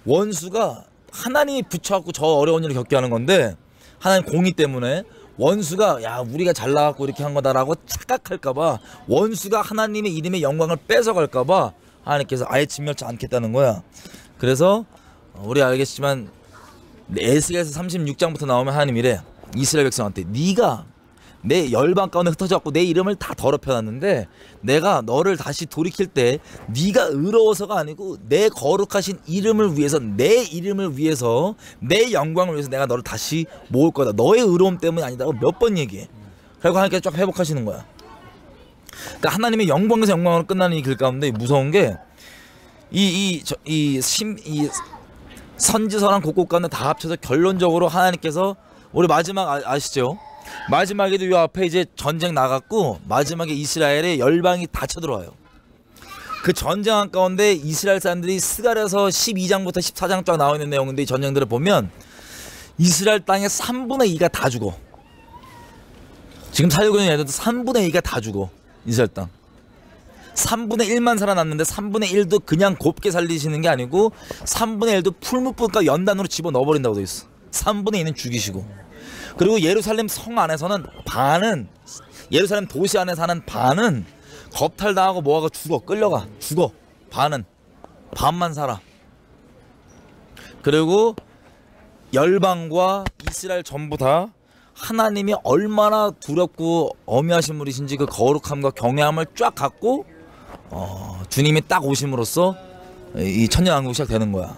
원수가 하나님이 붙여갖고 저 어려운 일을 겪게 하는 건데 하나님 공의 때문에 원수가 야 우리가 잘나갖고 이렇게 한 거다라고 착각할까봐 원수가 하나님의 이름의 영광을 뺏어갈까봐 하나님께서 아예 진멸치 않겠다는 거야. 그래서 우리 알겠지만 에스겔서 36장부터 나오면 하나님 이래 이스라엘 백성한테 네가 내 열방 가운데 흩어져갖고 내 이름을 다 더럽혀놨는데 내가 너를 다시 돌이킬 때 네가 의로워서가 아니고 내 거룩하신 이름을 위해서 내 이름을 위해서 내 영광을 위해서 내가 너를 다시 모을 거다. 너의 의로움 때문이 아니다고 몇 번 얘기해. 그리고 하나님께서 쫙 회복하시는 거야. 그러니까 하나님의 영광에서 영광으로 끝나는 이 길 가운데 무서운 게 이 선지서랑 곳곳 가운데 다 합쳐서 결론적으로 하나님께서 우리 마지막 아시죠? 마지막에도 이 앞에 이제 전쟁 나갔고 마지막에 이스라엘의 열방이 다 쳐들어와요. 그 전쟁 가운데 이스라엘 사람들이 스갈에서 12장부터 14장 쫙 나와 있는 내용인데 이 전쟁들을 보면 이스라엘 땅의 3분의 2가 다 죽어. 지금 살고 있는 애들도 3분의 2가 다 죽어. 이스라엘 땅 3분의 1만 살아났는데 3분의 1도 그냥 곱게 살리시는 게 아니고 3분의 1도 풀무불과 연단으로 집어넣어버린다고 돼 있어. 3분의 2는 죽이시고 그리고 예루살렘 성 안에서는 반은 예루살렘 도시 안에 사는 반은 겁탈당하고 뭐하고 죽어. 끌려가 죽어. 반만 살아. 그리고 열방과 이스라엘 전부 다 하나님이 얼마나 두렵고 어미하신 분이신지 그 거룩함과 경외함을 쫙 갖고 주님이 딱 오심으로써 이 천년왕국이 시작되는 거야.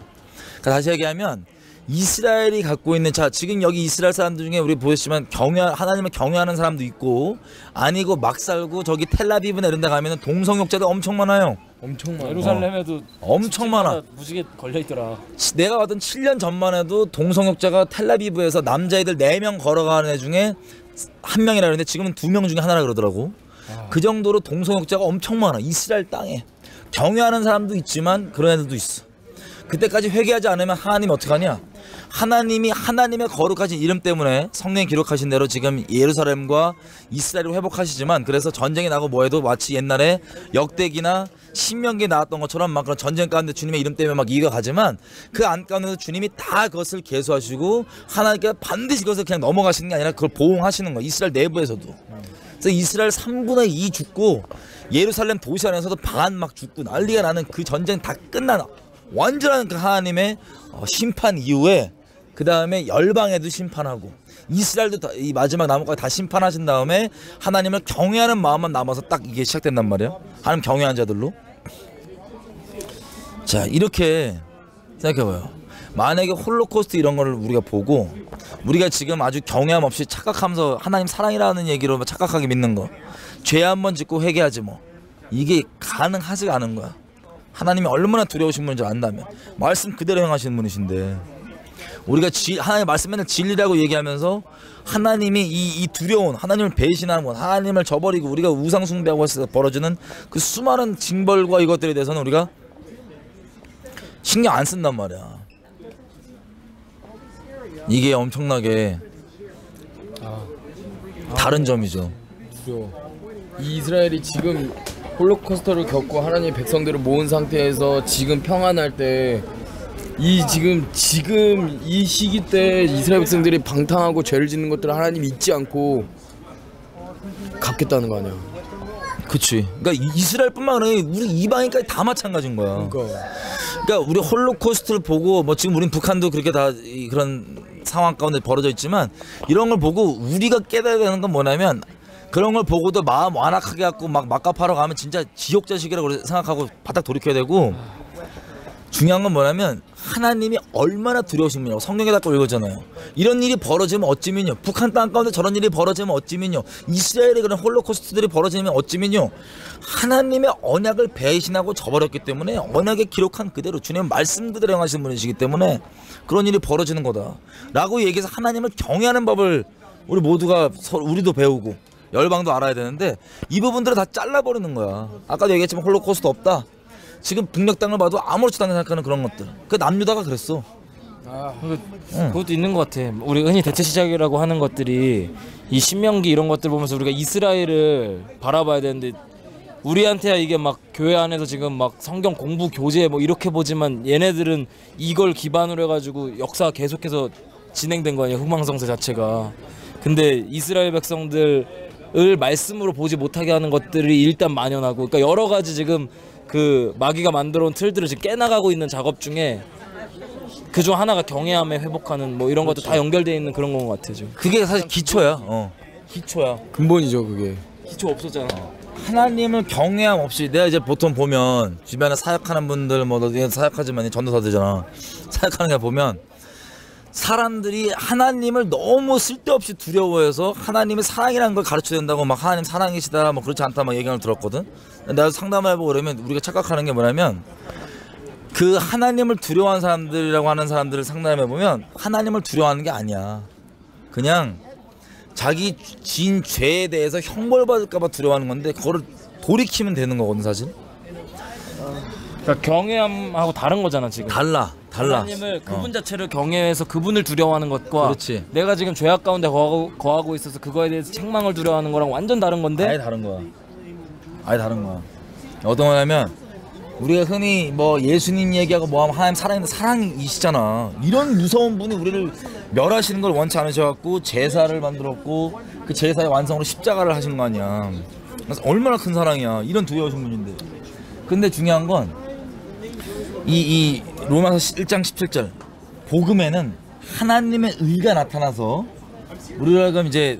그러니까 다시 얘기하면 이스라엘이 갖고 있는 지금 여기 이스라엘 사람들 중에 우리 보셨지만 하나님을 경외하는 사람도 있고 아니고 막 살고 저기 텔라비브나 이런 데 가면은 동성욕자들 엄청 많아요. 엄청 많아. 예루살렘에도 엄청 많아. 무지개 걸려있더라. 내가 봤던 7년 전만 해도 동성욕자가 텔라비브에서 남자애들 4명 걸어가는 애 중에 1명이라 그러는데 지금은 2명 중에 하나라 그러더라고. 그 정도로 동성욕자가 엄청 많아. 이스라엘 땅에. 경외하는 사람도 있지만 그런 애들도 있어. 그때까지 회개하지 않으면 하나님이 어떡하냐? 하나님이 하나님의 거룩하신 이름 때문에 성경에 기록하신 대로 지금 예루살렘과 이스라엘을 회복하시지만 그래서 전쟁이 나고 뭐해도 마치 옛날에 역대기나 신명기에 나왔던 것처럼 막 그런 전쟁 가운데 주님의 이름 때문에 막 이겨가지만 그 안 가운데서 주님이 다 그것을 계수하시고 하나님께 반드시 그것을 그냥 넘어가시는 게 아니라 그걸 보응하시는 거야. 이스라엘 내부에서도. 그래서 이스라엘 3분의 2 죽고 예루살렘 도시 안에서도 반 막 죽고 난리가 나는 그 전쟁 다 끝나나 완전한 그 하나님의 심판 이후에 그 다음에 열방에도 심판하고 이스라엘도 다, 이 마지막 나무까지 다 심판하신 다음에 하나님을 경외하는 마음만 남아서 딱 이게 시작된단 말이야. 하나님 경외한 자들로. 자 이렇게 생각해봐요. 만약에 홀로코스트 이런 거를 우리가 보고 우리가 지금 아주 경외함 없이 착각하면서 하나님 사랑이라는 얘기로 착각하게 믿는 거 죄 한번 짓고 회개하지 뭐 이게 가능하지가 않은 거야. 하나님이 얼마나 두려우신 분인지 안다면 말씀 그대로 행하시는 분이신데 우리가 하나님의 말씀 맨날 진리라고 얘기하면서 하나님이 이 두려운 하나님을 배신하는 것 하나님을 저버리고 우리가 우상 숭배하고 해서 벌어지는 그 수많은 징벌과 이것들에 대해서는 우리가 신경 안 쓴단 말이야. 이게 엄청나게 다른 점이죠. 이 이스라엘이 지금 홀로코스터를 겪고 하나님 백성들을 모은 상태에서 지금 평안할 때 지금 이 시기 때 이스라엘 백성들이 방탕하고 죄를 짓는 것들을 하나님 잊지 않고 갚겠다는 거 아니야. 그치. 그러니까 이스라엘뿐만 아니라 우리 이방인까지 다 마찬가지인 거야. 그러니까 우리 홀로코스트를 보고 뭐 지금 우린 북한도 그렇게 다 그런 상황 가운데 벌어져 있지만 이런 걸 보고 우리가 깨달아야 되는 건 뭐냐면 그런 걸 보고도 마음 완악하게 갖고 막 막갑하러 가면 진짜 지옥 자식이라고 생각하고 바닥 돌이켜야 되고 중요한 건 뭐냐면 하나님이 얼마나 두려우신 분이라고 성경에 다 읽었잖아요. 이런 일이 벌어지면 어찌면요. 북한 땅 가운데 저런 일이 벌어지면 어찌면요. 이스라엘의 그런 홀로코스트들이 벌어지면 어찌면요. 하나님의 언약을 배신하고 저버렸기 때문에 언약에 기록한 그대로 주님의 말씀 그대로 행하시는 분이시기 때문에 그런 일이 벌어지는 거다 라고 얘기해서 하나님을 경외하는 법을 우리 모두가 우리도 배우고 열방도 알아야 되는데 이 부분들을 다 잘라버리는 거야. 아까도 얘기했지만 홀로코스트 없다. 지금 북녘 땅을 봐도 아무렇지도 않게 생각하는 그런 것들. 그 남유다가 그랬어. 그것도 있는 것 같아. 우리 흔히 대체 시작이라고 하는 것들이 이 신명기 이런 것들 보면서 우리가 이스라엘을 바라봐야 되는데 우리한테야 이게 막 교회 안에서 지금 막 성경 공부 교재 뭐 이렇게 보지만 얘네들은 이걸 기반으로 해가지고 역사가 계속해서 진행된 거 아니야, 흥망성쇠 자체가. 근데 이스라엘 백성들을 말씀으로 보지 못하게 하는 것들이 일단 만연하고, 그러니까 여러 가지 지금 그 마귀가 만들어온 틀들을 지금 깨나가고 있는 작업 중에 그중 하나가 경외함에 회복하는 뭐 이런 것도 다 연결되어 있는 그런 건 것 같아 지금. 그게 사실 기초야. 기초야. 근본이죠 그게. 기초 없었잖아. 하나님을 경외함 없이 내가 이제 보통 보면 주변에 사역하는 분들 뭐 너도 사역하지만 전도사들잖아. 사역하는 게 보면 사람들이 하나님을 너무 쓸데없이 두려워해서 하나님의 사랑이라는 걸 가르쳐야 된다고 막 하나님 사랑이시다 뭐 그렇지 않다 막 얘기를 들었거든. 내가 상담을 해보고 그러면 우리가 착각하는 게 뭐냐면 그 하나님을 두려워하는 사람들이라고 하는 사람들을 상담해보면 하나님을 두려워하는 게 아니야. 그냥 자기 지은 죄에 대해서 형벌받을까봐 두려워하는 건데 그거를 돌이키면 되는 거거든 사실. 그러니까 경외함하고 다른 거잖아 지금. 달라. 하나님을 그분 자체를 경외해서 그분을 두려워하는 것과 그렇지. 내가 지금 죄악 가운데 거하고 있어서 그거에 대해서 책망을 두려워하는 거랑 완전 다른 건데. 아예 다른 거야. 아예 다른 거야. 어떤 거냐면 우리가 흔히 뭐 예수님 얘기하고 뭐하면 하나님 사랑인데 사랑이시잖아. 이런 무서운 분이 우리를 멸하시는 걸 원치 않으셔갖고 제사를 만들었고 그 제사의 완성으로 십자가를 하신 거 아니야. 그래서 얼마나 큰 사랑이야. 이런 두려우신 분인데. 근데 중요한 건 이 로마서 1장 17절 복음에는 하나님의 의가 나타나서 우리가 그럼 이제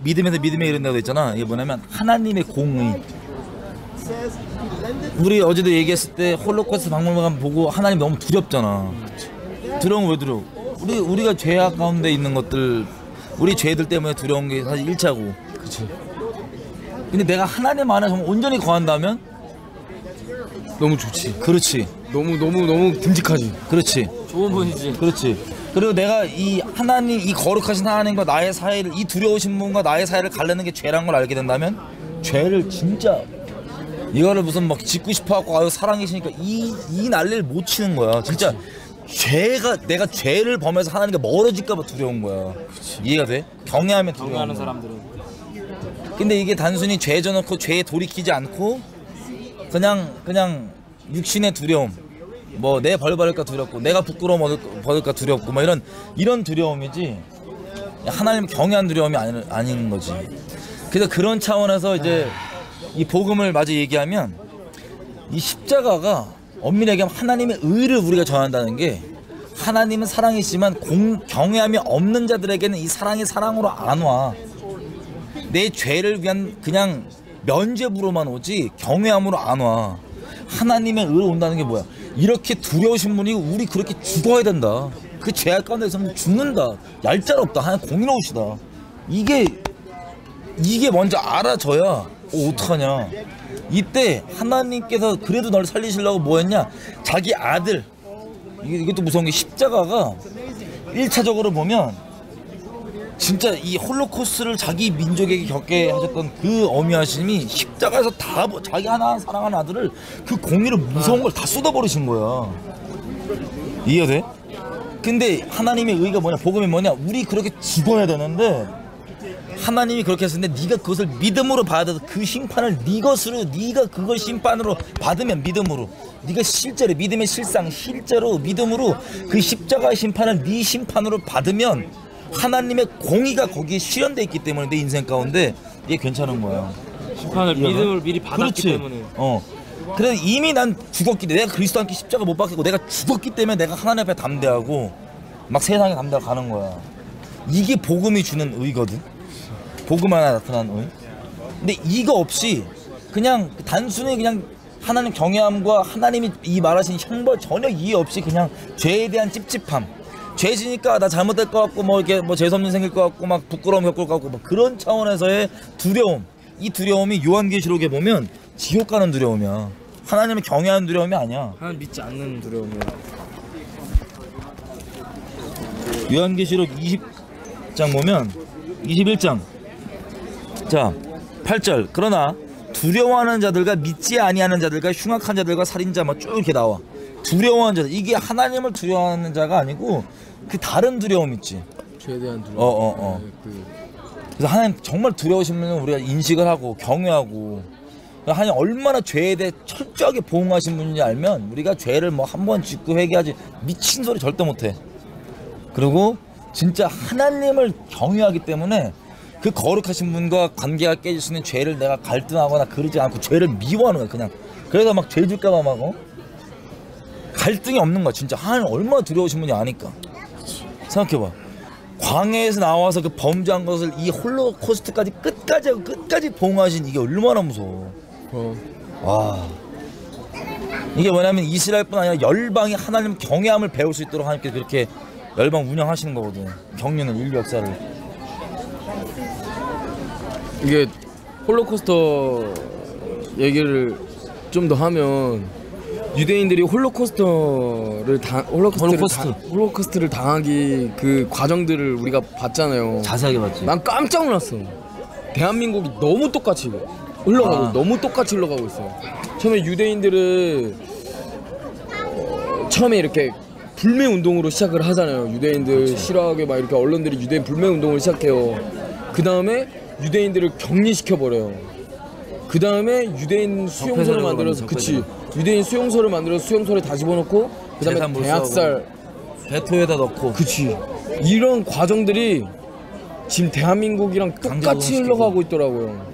믿음에서 믿음에 이른다고 했잖아. 이게 뭐냐면 하나님의 공의. 우리 어제도 얘기했을 때 홀로코스트 박물관 보고 하나님 너무 두렵잖아. 두려운 왜 두려워? 우리가 죄악 가운데 있는 것들, 우리 죄들 때문에 두려운 게 사실 1차고. 그치. 근데 내가 하나님 안에 정말 온전히 거한다면 너무 좋지. 그렇지. 너무 듬직하지. 그렇지. 좋은 분이지. 그렇지. 그리고 내가 이 하나님, 이 거룩하신 하나님과 나의 사이를, 이 두려우신 분과 나의 사이를 갈르는 게 죄란 걸 알게 된다면 죄를 진짜 이거를 무슨 막 짓고 싶어갖고 아유 사랑이시니까 이 난리를 못 치는 거야. 진짜 내가 죄를 범해서 하나님과 멀어질까봐 두려운 거야. 그치. 이해가 돼? 경외하면 두려운 경외하는 거야. 사람들은. 근데 이게 단순히 죄 져놓고 죄에 돌이키지 않고 그냥 육신의 두려움, 뭐 내 벌 받을까 두렵고 내가 부끄러움 받을까 두렵고 뭐 이런 두려움이지 하나님 경외한 두려움이 아닌 거지. 그래서 그런 차원에서 이제 이 복음을 마저 얘기하면 이 십자가가 엄밀히 얘기하면 하나님의 의를 우리가 전한다는 게 하나님은 사랑이지만 경외함이 없는 자들에게는 이 사랑이 사랑으로 안 와. 내 죄를 위한 그냥 면죄부로만 오지 경외함으로 안 와. 하나님의 의로 온다는 게 뭐야? 이렇게 두려우신 분이 우리 그렇게 죽어야 된다. 그 죄악 가운데서는 죽는다. 얄짤없다. 하나님 공의로우시다. 이게 먼저 알아져야 어떡하냐. 이때 하나님께서 그래도 널 살리시려고 뭐 했냐? 자기 아들, 이것도 무서운 게 십자가가 1차적으로 보면 진짜 이 홀로코스트를 자기 민족에게 겪게 하셨던 그 어미하심이 십자가에서 다 자기 하나 사랑하는 아들을 그 공의를 무서운 걸 다 쏟아버리신 거야. 이해가 돼? 근데 하나님의 의가 뭐냐? 복음이 뭐냐? 우리 그렇게 죽어야 되는데 하나님이 그렇게 했었는데 네가 그것을 믿음으로 받아서 그 심판을 네가 그걸 심판으로 받으면 믿음으로 네가 실제로 믿음의 실제로 믿음으로 그 십자가의 심판을 네 심판으로 받으면 하나님의 공의가 거기에 실현되어 있기 때문에 내 인생 가운데 이게 괜찮은 거야. 심판을 믿음을 미리 받았기 그렇지. 때문에. 그래서 이미 난 죽었기 때문에 내가 그리스도 함께 십자가 못 박히고 내가 죽었기 때문에 내가 하나님 앞에 담대하고 막 세상에 담대로 가는 거야. 이게 복음이 주는 의거든. 복음 하나 나타난 의. 근데 이거 없이 그냥 단순히 그냥 하나님 경외함과 하나님이 이 말하신 형벌 전혀 이해 없이 그냥 죄에 대한 찝찝함, 죄 지니까 나 잘못될 것 같고 뭐 이렇게 뭐 재수없는 생길 것 같고 막 부끄러움 겪을 것 같고 뭐 그런 차원에서의 두려움. 이 두려움이 요한계시록에 보면 지옥 가는 두려움이야. 하나님을 경외하는 두려움이 아니야. 하나님 믿지 않는 두려움이야. 요한계시록 20장 보면 21장 자 8절 그러나 두려워하는 자들과 믿지 아니하는 자들과 흉악한 자들과 살인자 뭐 쭉 이렇게 나와. 두려워하는 자들 이게 하나님을 두려워하는 자가 아니고 그 다른 두려움 있지. 죄에 대한 두려움. 그래서 하나님 정말 두려우신 분은 우리가 인식을 하고 경외하고 하나님 얼마나 죄에 대해 철저하게 보응하신 분인지 알면 우리가 죄를 뭐 한 번 짓고 회개하지 미친 소리 절대 못해. 그리고 진짜 하나님을 경외하기 때문에 그 거룩하신 분과 관계가 깨질 수 있는 죄를 내가 갈등하거나 그러지 않고 죄를 미워하는 거야 그냥. 그래서 막 죄 줄까봐 막 갈등이 없는 거야 진짜. 하나님 얼마나 두려우신 분이 아니까. 생각해봐. 광야에서 나와서 그 범죄한 것을 이 홀로코스트까지 끝까지 하고 끝까지 보응하신 이게 얼마나 무서워. 와. 이게 뭐냐면 이스라엘뿐 아니라 열방이 하나님 경외함을 배울 수 있도록 하나님께서 그렇게 열방 운영하시는 거거든. 경륜은 인류 역사를. 이게 홀로코스터 얘기를 좀 더 하면 유대인들이 홀로코스트를 당하기 그 과정들을 우리가 봤잖아요. 자세하게 봤지. 난 깜짝 놀랐어. 대한민국이 너무 똑같이 흘러가고 너무 똑같이 흘러가고 있어요. 처음에 유대인들은 처음에 이렇게 불매 운동으로 시작을 하잖아요. 유대인들 그렇지. 싫어하게 막 이렇게 언론들이 유대인 불매 운동을 시작해요. 그 다음에 유대인들을 격리시켜 버려요. 그 다음에 유대인 수용소를 만들어서 그치 유대인 수용소를 만들어서 수용소를 다 집어넣고 그 다음에 대학살 개토에다 넣고 그치 이런 과정들이 지금 대한민국이랑 똑같이 흘러가고 있더라고요.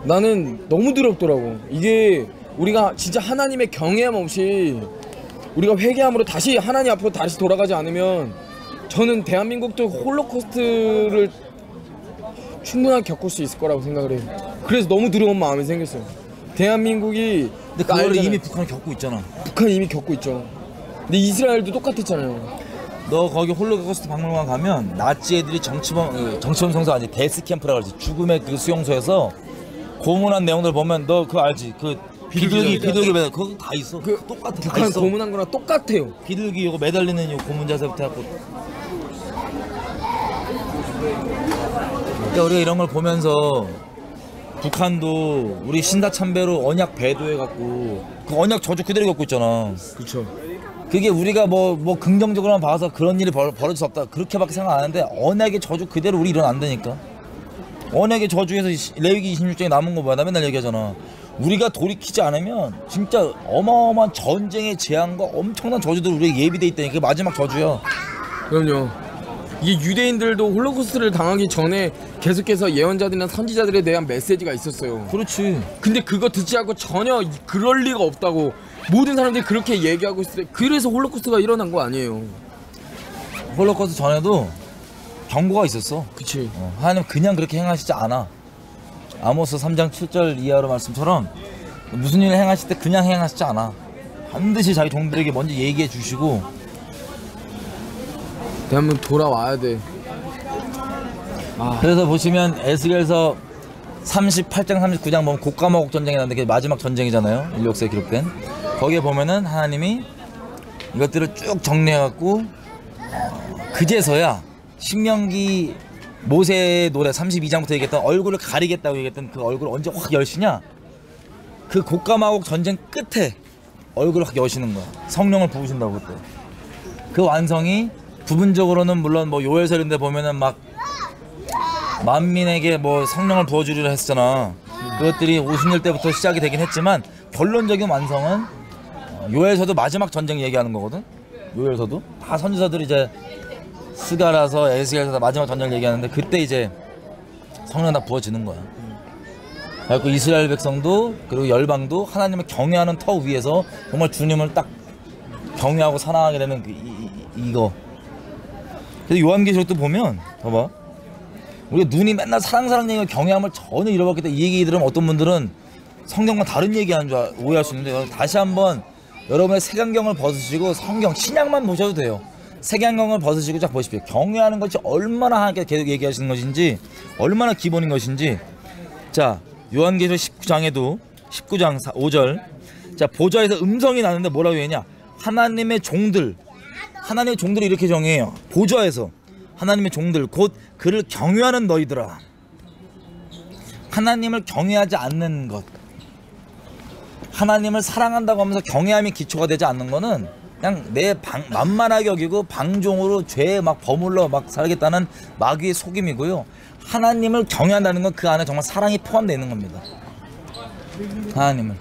나는 너무 두렵더라고. 이게 우리가 진짜 하나님의 경외함 없이 우리가 회개함으로 다시 하나님 앞으로 다시 돌아가지 않으면 저는 대한민국도 홀로코스트를 충분하게 겪을 수 있을 거라고 생각을 해요. 그래서 너무 두려운 마음이 생겼어요. 대한민국이 근데 그거를 이미 북한이 겪고 있잖아. 북한이 이미 겪고 있죠. 근데 이스라엘도 똑같았잖아요. 너 거기 홀로코스트 박물관 가면 나치 애들이 정치범 성소 아니 데스캠프라고 그러지. 죽음의 그 수용소에서 고문한 내용들 보면 너 그거 알지? 그 비둘기 매달 그거 다 있어. 그 똑같아. 북한 고문한 거랑 똑같아요. 비둘기 이거 매달리는 이 고문 자세부터 해갖고. 그러니까 우리가 이런 걸 보면서 북한도 우리 신다 참배로 언약 배도해갖고 그 언약 저주 그대로 겪고 있잖아. 그렇죠. 그게 우리가 뭐 긍정적으로만 봐서 그런 일이 벌어질 수 없다 그렇게밖에 생각 안 하는데 언약의 저주 그대로 우리 일어나 안 되니까. 언약의 저주에서 레위기 26장에 남은 거 뭐야? 나 맨날 얘기하잖아. 우리가 돌이키지 않으면 진짜 어마어마한 전쟁의 재앙과 엄청난 저주들 우리가 예비돼 있다니까. 그게 마지막 저주야. 그럼요. 이게 유대인들도 홀로코스트를 당하기 전에 계속해서 예언자들이나 선지자들에 대한 메시지가 있었어요. 그렇지. 근데 그거 듣지 않고 전혀 그럴 리가 없다고 모든 사람들이 그렇게 얘기하고 있어요. 그래서 홀로코스트가 일어난 거 아니에요. 홀로코스트 전에도 경고가 있었어. 그치. 하나님 그냥 그렇게 행하시지 않아. 아모스 3장 7절 이하로 말씀처럼 무슨 일을 행하실 때 그냥 행하시지 않아. 반드시 자기 종들에게 먼저 얘기해 주시고. 대한민국 돌아와야 돼. 그래서 보시면 에스겔서 38장 39장 보면 곡가마곡 전쟁이 나는데 그게 마지막 전쟁이잖아요. 인류 역사에 기록된. 거기에 보면은 하나님이 이것들을 쭉 정리해갖고 그제서야 신명기 모세의 노래 32장부터 얘기했던 얼굴을 가리겠다고 얘기했던 그 얼굴을 언제 확 여시냐? 그 곡가마곡 전쟁 끝에 얼굴을 확 여시는 거야. 성령을 부으신다고 그때. 그 완성이 부분적으로는 물론 뭐 요엘서인데 보면은 막 만민에게 뭐 성령을 부어주리라 했잖아. 그것들이 50년 때부터 시작이 되긴 했지만 결론적인 완성은 요엘서도 마지막 전쟁 얘기하는 거거든. 요엘서도 다 선지서들이 이제 스가라서 에스겔서 마지막 전쟁을 얘기하는데 그때 이제 성령 다 부어지는 거야. 그래서 이스라엘 백성도 그리고 열방도 하나님을 경외하는 터 위에서 정말 주님을 딱 경외하고 사랑하게 되는 이거 그래서 요한계시록도 보면 봐봐. 우리가 눈이 맨날 사랑 얘기와 경외함을 전혀 잃어버렸기 때문에 이 얘기 들으면 어떤 분들은 성경과 다른 얘기하는 줄 오해할 수 있는데 다시 한번 여러분의 색안경을 벗으시고 성경 신약만 보셔도 돼요. 색안경을 벗으시고 쫙 보십시오. 경외하는 것이 얼마나 하나님께 계속 얘기하시는 것인지 얼마나 기본인 것인지. 자, 요한계시록 19장에도 19장 5절. 자, 보좌에서 음성이 나는데 뭐라고 했냐? 하나님의 종들이 이렇게 정해요. 보좌에서 하나님의 종들 곧 그를 경외하는 너희들아. 하나님을 경외하지 않는 것, 하나님을 사랑한다고 하면서 경외함이 기초가 되지 않는 거는 그냥 내 만만하게 여기고 방종으로 죄에 막 버물러 막 살겠다는 마귀의 속임이고요. 하나님을 경외한다는 건 그 안에 정말 사랑이 포함되어 있는 겁니다. 하나님을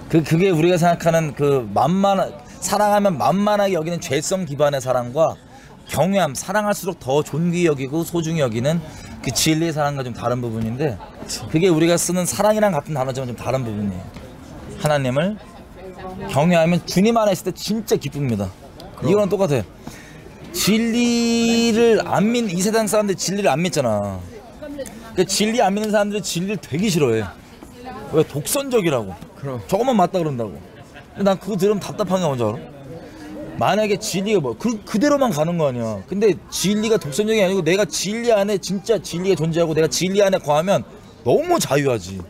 그게 우리가 생각하는 그 사랑하면 만만하게 여기는 죄성 기반의 사랑과 경외함, 사랑할수록 더 존귀히 여기고 소중히 여기는 그 진리의 사랑과 좀 다른 부분인데, 그게 우리가 쓰는 사랑이랑 같은 단어지만 좀 다른 부분이에요. 하나님을 경외하면 주님 안에 있을 때 진짜 기쁩니다. 이거랑 똑같아요. 진리를 안 믿는 이 세상 사람들이 진리를 안 믿잖아. 그 진리 안 믿는 사람들이 진리를 되게 싫어해. 왜? 독선적이라고. 그럼. 저것만 맞다 그런다고. 난 그거 들으면 답답한 게 뭔지 알아? 만약에 진리가 뭐 그대로만 가는 거 아니야. 근데 진리가 독선적이 아니고 내가 진리 안에 진짜 진리가 존재하고 내가 진리 안에 거하면 너무 자유하지.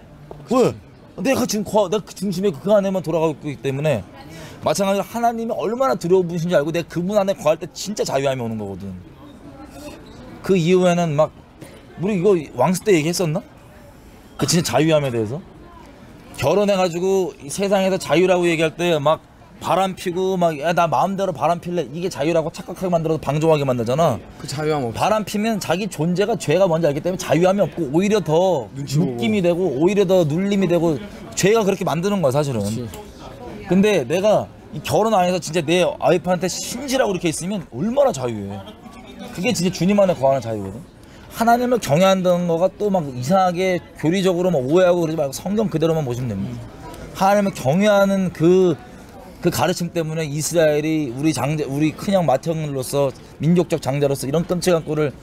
왜? 내가 지금 내가 그 중심에 그 안에만 돌아가고 있기 때문에. 마찬가지로 하나님이 얼마나 두려운 분이신지 알고 내가 그분 안에 거할 때 진짜 자유함이 오는 거거든. 그 이후에는 막 우리 이거 왕스 때 얘기했었나? 그 진짜 자유함에 대해서. 결혼해가지고 이 세상에서 자유라고 얘기할 때 막 바람 피고 막 나 마음대로 바람 필래, 이게 자유라고 착각하게 만들어서 방종하게 만들잖아. 그 자유함 없어. 바람 피면 자기 존재가 죄가 뭔지 알기 때문에 자유함이 없고 오히려 더 묶임이 되고 오히려 더 눌림이 되고 죄가 그렇게 만드는 거야 사실은. 그치. 근데 내가 이 결혼 안에서 진짜 내 와이프한테 신실하고 이렇게 있으면 얼마나 자유해. 그게 진짜 주님 안에 거하는 자유거든. 하나님을 경외한다는 거가 또 막 이상하게 교리적으로 막 오해하고 그러지 말고 성경 그대로만 보시면 됩니다. 하나님을 경외하는 그 가르침 때문에 이스라엘이 우리 큰형 맏형으로서 민족적 장자로서 이런 끔찍한 꼴을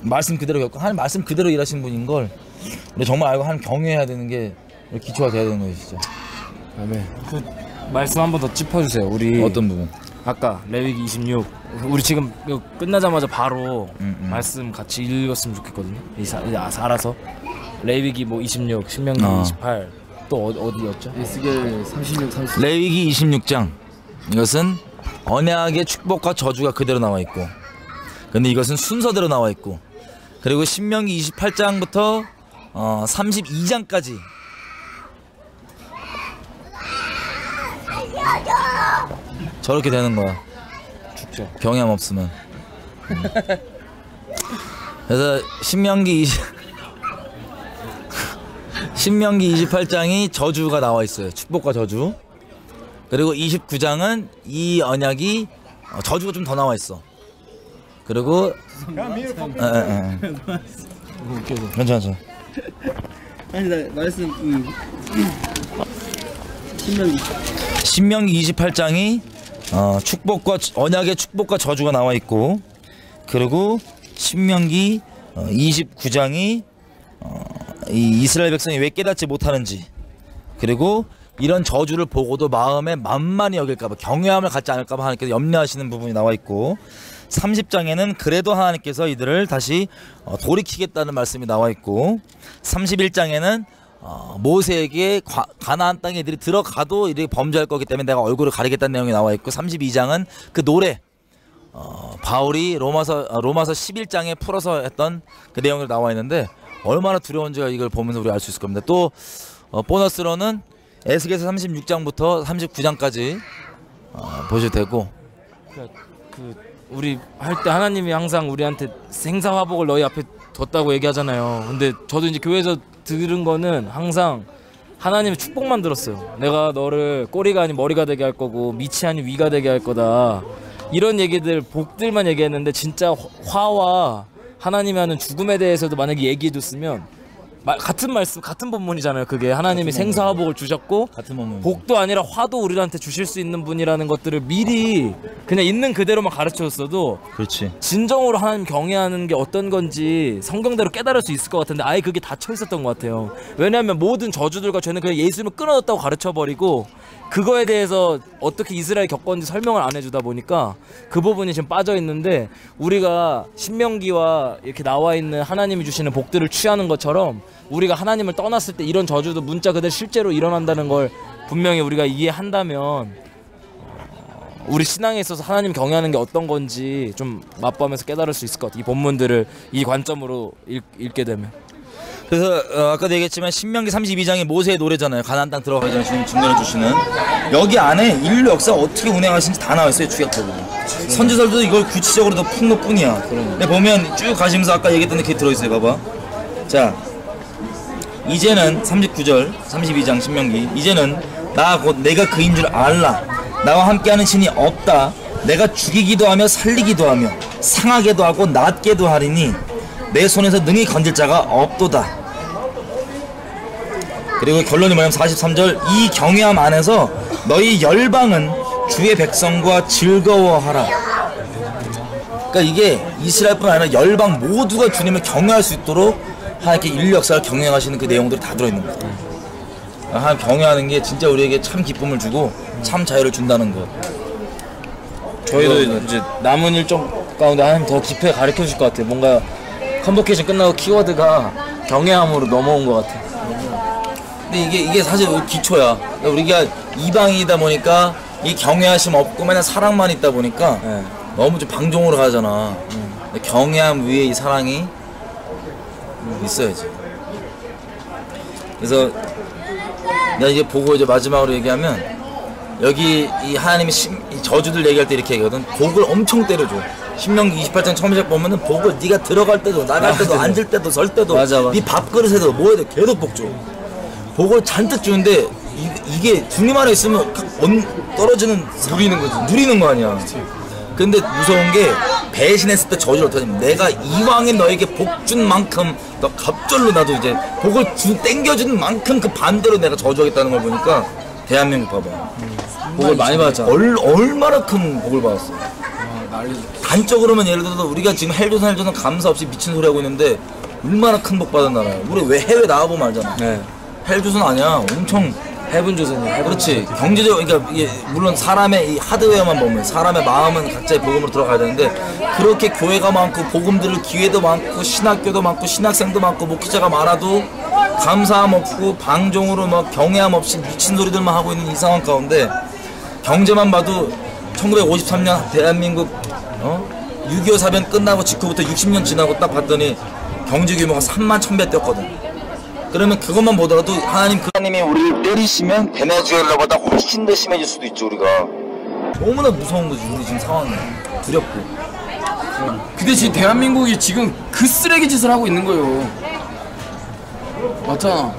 말씀 그대로 겪고 하나님 말씀 그대로 일하신 분인 걸 우리 정말 알고 하나님 경외해야 되는 게 기초가 돼야 되는 거예요 진짜. 아멘. 그 말씀 한 번 더 짚어주세요. 우리 어떤 부분? 아까 레위기 26 우리 지금 이거 끝나자마자 바로 말씀 같이 읽었으면 좋겠거든요. 알아서 레위기 뭐 26, 신명기 28 또 어디였죠? 에스겔 36, 30. 레위기 26장 이것은 언약의 축복과 저주가 그대로 나와 있고, 근데 이것은 순서대로 나와 있고, 그리고 신명기 28장부터 32장까지 저렇게 되는 거야. 죽죠. 경외함 없으면. 그래서 신명기 28장이 저주가 나와 있어요. 축복과 저주. 그리고 29장은 이 언약이 저주가 좀 더 나와 있어. 그리고 괜찮아. 아니 나 말씀 신명기 28장이 언약의 축복과 저주가 나와 있고, 그리고 신명기 29장이 이 이스라엘 백성이 왜 깨닫지 못하는지, 그리고 이런 저주를 보고도 마음에 만만히 여길까봐 경외함을 갖지 않을까봐 하나님께서 염려하시는 부분이 나와 있고, 30장에는 그래도 하나님께서 이들을 다시 돌이키겠다는 말씀이 나와 있고, 31장에는 모세에게 가나안 땅에 이들이 들어가도 이들이 범죄할 거기 때문에 내가 얼굴을 가리겠다는 내용이 나와 있고, 32장은 그 노래 바울이 로마서 11장에 풀어서 했던 그 내용이 나와 있는데 얼마나 두려운지가 이걸 보면서 우리가 알 수 있을 겁니다. 또 보너스로는 에스겔서 36장부터 39장까지 보셔도 되고, 우리 할 때 하나님이 항상 우리한테 생사화복을 너희 앞에 뒀다고 얘기하잖아요. 근데 저도 이제 교회에서 들은 거는 항상 하나님의 축복만 들었어요. 내가 너를 꼬리가 아닌 머리가 되게 할 거고 밑이 아닌 위가 되게 할 거다, 이런 얘기들 복들만 얘기했는데 진짜 화와 하나님이 하는 죽음에 대해서도 만약에 얘기해 줬으면 같은 말씀, 같은 본문이잖아요. 그게 하나님이 생사화복을 주셨고 같은 본문. 복도 아니라 화도 우리한테 주실 수 있는 분이라는 것들을 미리 그냥 있는 그대로만 가르쳐줬어도 그렇지. 진정으로 하나님 경외하는 게 어떤 건지 성경대로 깨달을 수 있을 것 같은데 아예 그게 닫혀 있었던 것 같아요. 왜냐하면 모든 저주들과 죄는 그냥 예수님을 끊어졌다고 가르쳐버리고 그거에 대해서 어떻게 이스라엘이 겪었는지 설명을 안 해주다 보니까 그 부분이 지금 빠져 있는데, 우리가 신명기와 이렇게 나와 있는 하나님이 주시는 복들을 취하는 것처럼 우리가 하나님을 떠났을 때 이런 저주도 문자 그대로 실제로 일어난다는 걸 분명히 우리가 이해한다면 우리 신앙에 있어서 하나님 경외하는 게 어떤 건지 좀 맛보면서 깨달을 수 있을 것 같아요. 이 본문들을 이 관점으로 읽게 되면. 그래서 아까도 얘기했지만 신명기 32장이 모세의 노래잖아요. 가나안 땅 들어가기 전에 주님 증거해 주시는, 여기 안에 인류 역사 어떻게 운행하신지 다 나와 있어요. 주약적으로. 선지서도 이걸 구체적으로 더 푼 것뿐이야. 근데 보면 쭉 가시면서 아까 얘기했던 게 들어 있어요. 봐봐. 자, 이제는 39절 32장 신명기, 이제는 나 곧 내가 그인 줄 알라. 나와 함께하는 신이 없다. 내가 죽이기도 하며 살리기도 하며 상하게도 하고 낫게도 하리니 내 손에서 능히 건질 자가 없도다. 그리고 결론이 뭐냐면 43절, 이 경외함 안에서 너희 열방은 주의 백성과 즐거워하라. 그러니까 이게 이스라엘뿐 아니라 열방 모두가 주님을 경외할 수 있도록 하나님께 인류 역사를 경영하시는 그 내용들이 다 들어있는 거예요. 하나님 경외하는 게 진짜 우리에게 참 기쁨을 주고 참 자유를 준다는 것. 저희도 이제 남은 일정 가운데 하나님 더 깊게 가르쳐 주실 것 같아요. 뭔가 컨버케이션 끝나고 키워드가 경외함으로 넘어온 것 같아요. 근데 이게 사실 기초야. 그러니까 우리가 이방인이다 보니까 이 경외하심 없고 맨날 사랑만 있다 보니까 너무 좀 방종으로 가잖아. 근데 경외함 위에 이 사랑이 있어야지. 그래서 내가 이제 보고 이제 마지막으로 얘기하면, 여기 이 하나님이 이 저주들 얘기할 때 이렇게 얘기하거든. 복을 엄청 때려줘. 신명기 28장 처음 시작 보면은 복을 네가 들어갈 때도 나갈 때도 앉을 때도 설 때도 네 밥그릇에도 뭐해도 계속 복 줘. 복을 잔뜩 주는데 이게 주님 안에 있으면 떨어지는, 누리는 거 아니야. 근데 무서운 게 배신했을 때 저주를 어떻게 하냐면, 내가 이왕에 너에게 복 준 만큼 너 갑절로 나도 이제 복을 땡겨주는 만큼 그 반대로 내가 저주하겠다는 걸 보니까 대한민국 봐봐. 복을 많이 받았잖아. 얼마나 큰 복을 받았어. 단적으로면 예를 들어서 우리가 지금 헬조선 감사 없이 미친 소리 하고 있는데 얼마나 큰 복 받은 나라야. 우리 왜 해외 나와보면 알잖아. 네. 헬조선 아니야. 엄청 해븐조선이야. 그렇지. 경제적, 그러니까 이게 물론 사람의 이 하드웨어만 보면 사람의 마음은 각자의 복음으로 들어가야 되는데, 그렇게 교회가 많고 복음 들을 기회도 많고 신학교도 많고 신학생도 많고 목회자가 많아도 감사함 없고 방종으로 막 경외함 없이 미친 소리들만 하고 있는 이 상황 가운데, 경제만 봐도 1953년 대한민국 6.25 사변 끝나고 직후부터 60년 지나고 딱 봤더니 경제 규모가 3만 1000배 뛰었거든. 그러면 그것만 보더라도 하나님이 우리를 때리시면 베네수엘라보다 훨씬 더 심해질 수도 있죠. 우리가 너무나 무서운 거지. 우리 지금 상황이 두렵고. 근데 지금 대한민국이 지금 그 쓰레기 짓을 하고 있는 거예요. 맞잖아.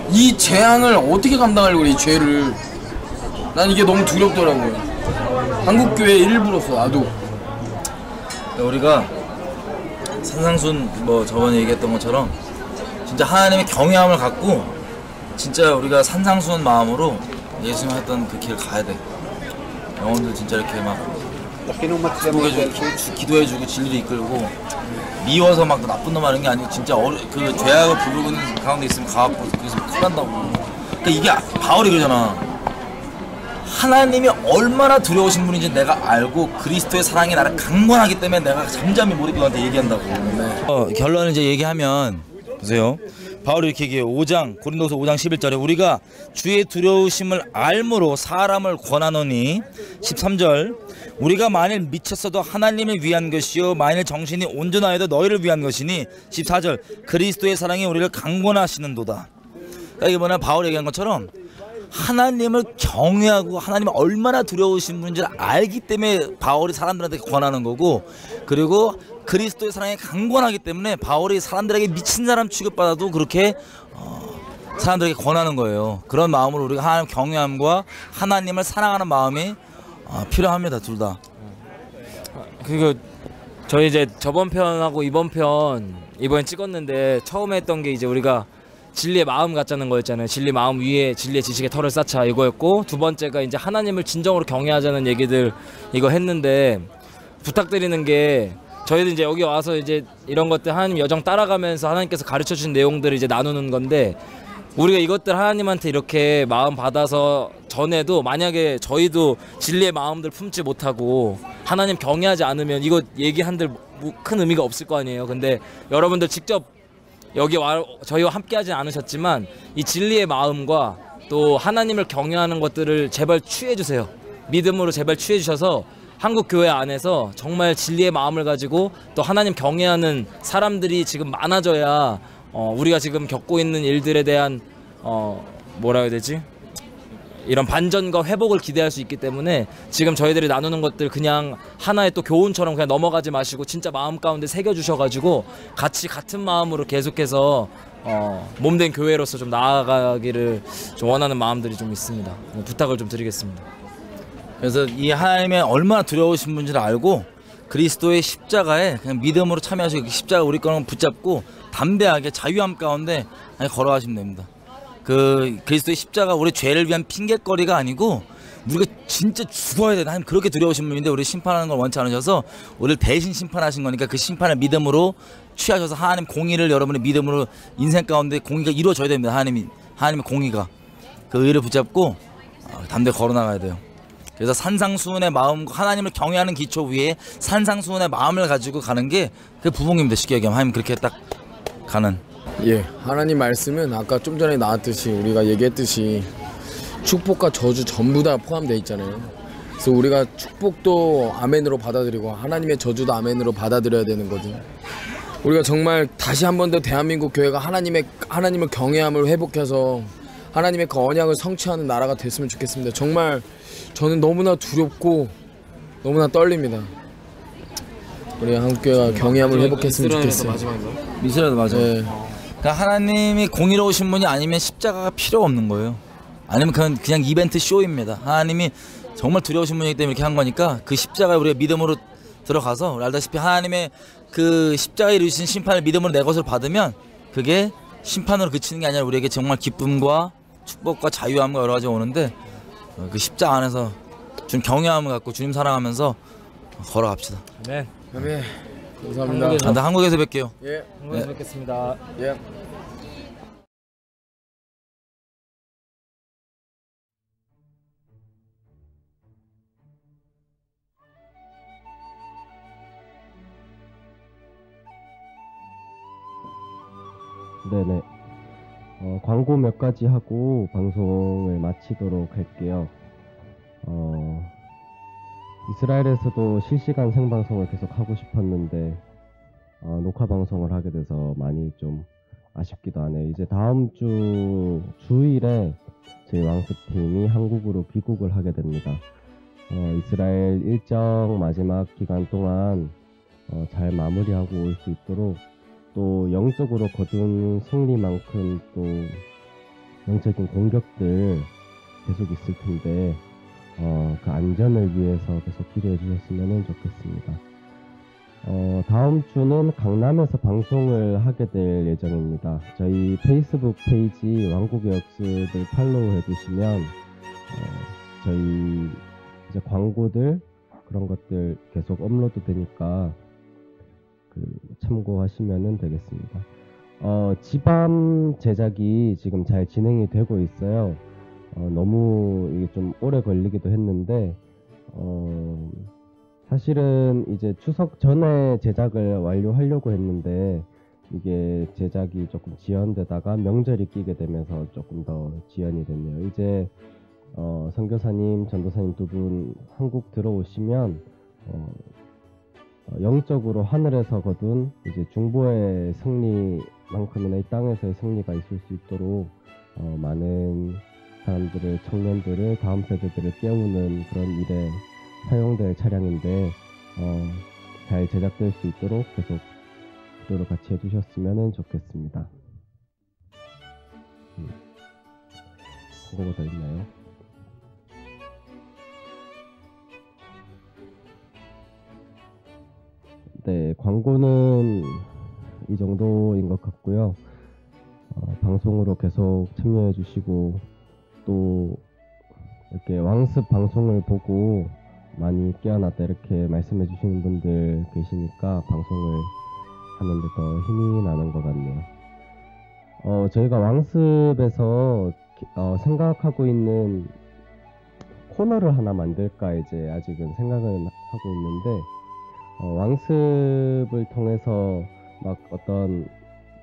이 재앙을 어떻게 감당하려고 그래, 이 죄를. 난 이게 너무 두렵더라고요. 한국교회 일부로서 나도. 우리가 산상순 뭐 저번에 얘기했던 것처럼 진짜 하나님의 경외함을 갖고 진짜 우리가 산상수훈 마음으로 예수님 했던 그 길 가야 돼. 영혼들 진짜 이렇게 막 기도해주고 진리를 이끌고, 미워서 막 나쁜 놈 하는 게 아니고 진짜 그 죄악을 부르고 있는 가운데 있으면 가갖고 그래서 큰일 난다고. 그러니까 이게 바울이 그러잖아. 하나님이 얼마나 두려우신 분인지 내가 알고 그리스도의 사랑이 나를 강권하기 때문에 내가 잠잠히 몰입해 너한테 얘기한다고. 결론을 이제 얘기하면 보세요. 바울이 이렇게 얘기해요. 고린도서 5장 11절에 우리가 주의 두려우심을 알므로 사람을 권하노니, 13절 우리가 만일 미쳤어도 하나님을 위한 것이요 만일 정신이 온전하여도 너희를 위한 것이니, 14절 그리스도의 사랑이 우리를 강권하시는도다. 그러니까 이게 뭐냐, 바울이 얘기한 것처럼 하나님을 경외하고 하나님이 얼마나 두려우신 분인지를 알기 때문에 바울이 사람들한테 권하는 거고, 그리고 그리스도의 사랑이 강권하기 때문에 바울이 사람들에게 미친 사람 취급받아도 그렇게 사람들에게 권하는 거예요. 그런 마음으로 우리가 하나님 경외함과 하나님을 사랑하는 마음이 필요합니다. 둘 다. 그리고 저희 이제 저번 편하고 이번에 찍었는데 처음에 했던 게 이제 우리가 진리의 마음 갖자는 거였잖아요. 진리 마음 위에 진리의 지식의 털을 쌓자 이거였고, 두 번째가 이제 하나님을 진정으로 경외하자는 얘기들 이거 했는데, 부탁드리는 게 저희도 이제 여기 와서 이제 이런 것들 하나님 여정 따라가면서 하나님께서 가르쳐 주신 내용들을 이제 나누는 건데, 우리가 이것들 하나님한테 이렇게 마음 받아서 전에도 만약에 저희도 진리의 마음들 품지 못하고 하나님 경외하지 않으면 이거 얘기한들 큰 의미가 없을 거 아니에요. 근데 여러분들 직접 여기 와 저희와 함께 하진 않으셨지만 이 진리의 마음과 또 하나님을 경외하는 것들을 제발 취해 주세요. 믿음으로 제발 취해 주셔서 한국 교회 안에서 정말 진리의 마음을 가지고 또 하나님 경외하는 사람들이 지금 많아져야 우리가 지금 겪고 있는 일들에 대한 뭐라 해야 되지? 이런 반전과 회복을 기대할 수 있기 때문에 지금 저희들이 나누는 것들 그냥 하나의 또 교훈처럼 그냥 넘어가지 마시고 진짜 마음 가운데 새겨주셔가지고 같이 같은 마음으로 계속해서 몸된 교회로서 좀 나아가기를 좀 원하는 마음들이 좀 있습니다. 부탁을 좀 드리겠습니다. 그래서 이 하나님의 얼마나 두려우신 분지를 알고 그리스도의 십자가에 그냥 믿음으로 참여하시고 십자가 우리 거는 붙잡고 담대하게 자유함 가운데 걸어가시면 됩니다. 그 그리스도의 십자가 우리 죄를 위한 핑계거리가 아니고 우리가 진짜 죽어야 돼. 하나님 그렇게 두려우신 분인데 우리 심판하는 걸 원치 않으셔서 우리를 대신 심판하신 거니까 그 심판을 믿음으로 취하셔서 하나님 공의를 여러분의 믿음으로 인생 가운데 공의가 이루어져야 됩니다. 하나님의 공의가 그 의를 붙잡고 담대히 걸어나가야 돼요. 그래서 산상수훈의 마음과 하나님을 경외하는 기초 위에 산상수훈의 마음을 가지고 가는 게 그 부흥입니다. 쉽게 얘기하면 하나님 그렇게 딱 가는. 예, 하나님 말씀은 아까 좀 전에 나왔듯이 우리가 얘기했듯이 축복과 저주 전부 다 포함되어 있잖아요. 그래서 우리가 축복도 아멘으로 받아들이고 하나님의 저주도 아멘으로 받아들여야 되는 거죠. 우리가 정말 다시 한 번 더 대한민국 교회가 하나님을 경외함을 회복해서 하나님의 그 언약을 성취하는 나라가 됐으면 좋겠습니다. 정말 저는 너무나 두렵고 너무나 떨립니다. 우리 한국교회가 경외함을 회복했으면 좋겠어요. 미스라도 맞아. 네. 그러니까 하나님이 공의로우신 분이 아니면 십자가가 필요가 없는 거예요. 아니면 그냥 이벤트 쇼입니다. 하나님이 정말 두려우신 분이기 때문에 이렇게 한 거니까 그 십자가에 우리가 믿음으로 들어가서 알다시피 하나님의 그 십자가에 이루신 심판을 믿음으로 내 것을 받으면 그게 심판으로 그치는 게 아니라 우리에게 정말 기쁨과 축복과 자유함과 여러 가지 오는데 그 십자가 안에서 주님 경외함을 갖고 주님 사랑하면서 걸어갑시다. 아멘. 아멘. 감사합니다. 한국에서 뵐게요. 예. 한국에서 뵙겠습니다. 예. 네네. 광고 몇 가지 하고 방송을 마치도록 할게요. 이스라엘에서도 실시간 생방송을 계속 하고 싶었는데 녹화 방송을 하게 돼서 많이 좀 아쉽기도 하네요. 이제 다음 주 주일에 저희 왕습팀이 한국으로 귀국을 하게 됩니다. 이스라엘 일정 마지막 기간 동안 잘 마무리하고 올 수 있도록 또 영적으로 거둔 승리만큼 또 영적인 공격들 계속 있을 텐데 그 안전을 위해서 계속 기도해 주셨으면 좋겠습니다. 다음 주는 강남에서 방송을 하게 될 예정입니다. 저희 페이스북 페이지 왕국의 역습을 팔로우 해두시면 저희 이제 광고들 그런 것들 계속 업로드 되니까 참고하시면 되겠습니다. 지밤 제작이 지금 잘 진행이 되고 있어요. 너무 이게 좀 오래 걸리기도 했는데 사실은 이제 추석 전에 제작을 완료하려고 했는데 이게 제작이 조금 지연되다가 명절이 끼게 되면서 조금 더 지연이 됐네요. 이제 선교사님, 전도사님 두 분 한국 들어오시면 영적으로 하늘에서 거둔 이제 중보의 승리만큼이나 이 땅에서의 승리가 있을 수 있도록 많은 사람들을, 청년들을, 다음 세대들을 깨우는 그런 일에 사용될 차량인데 잘 제작될 수 있도록 계속 기도를 같이 해주셨으면 좋겠습니다. 그거보다 있나요? 네, 광고는 이 정도인 것 같고요. 방송으로 계속 참여해 주시고 또 이렇게 왕습 방송을 보고 많이 깨어났다 이렇게 말씀해 주시는 분들 계시니까 방송을 하는데 더 힘이 나는 것 같네요. 저희가 왕습에서 생각하고 있는 코너를 하나 만들까 이제 아직은 생각은 하고 있는데 왕습을 통해서 막 어떤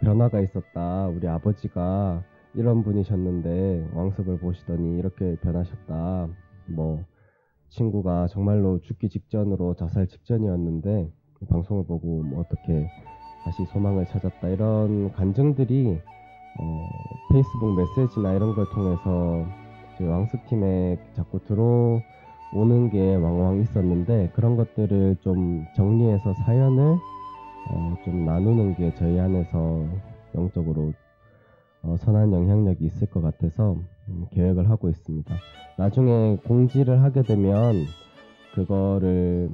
변화가 있었다. 우리 아버지가 이런 분이셨는데 왕습을 보시더니 이렇게 변하셨다. 뭐 친구가 정말로 죽기 직전으로 자살 직전이었는데 방송을 보고 뭐 어떻게 다시 소망을 찾았다. 이런 간증들이 페이스북 메시지나 이런 걸 통해서 저희 왕습팀에 자꾸 들어오는 게 왕왕 있었는데 그런 것들을 좀 정리해서 사연을 좀 나누는 게 저희 안에서 영적으로 선한 영향력이 있을 것 같아서 계획을 하고 있습니다. 나중에 공지를 하게 되면 그거를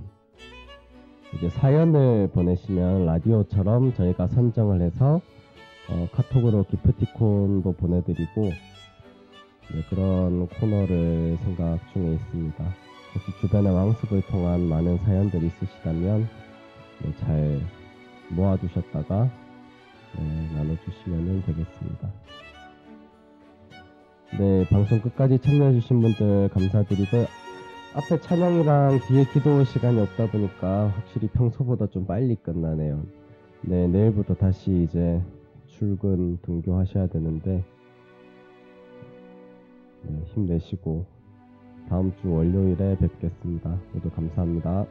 이제 사연을 보내시면 라디오처럼 저희가 선정을 해서 카톡으로 기프티콘도 보내드리고 그런 코너를 생각 중에 있습니다. 혹시 주변에 왕습을 통한 많은 사연들이 있으시다면 잘 모아두셨다가 나눠주시면 되겠습니다. 네, 방송 끝까지 참여해주신 분들 감사드리고 앞에 찬양이랑 뒤에 기도 시간이 없다 보니까 확실히 평소보다 좀 빨리 끝나네요. 네, 내일부터 다시 이제 출근 등교하셔야 되는데 힘내시고 다음 주 월요일에 뵙겠습니다. 모두 감사합니다.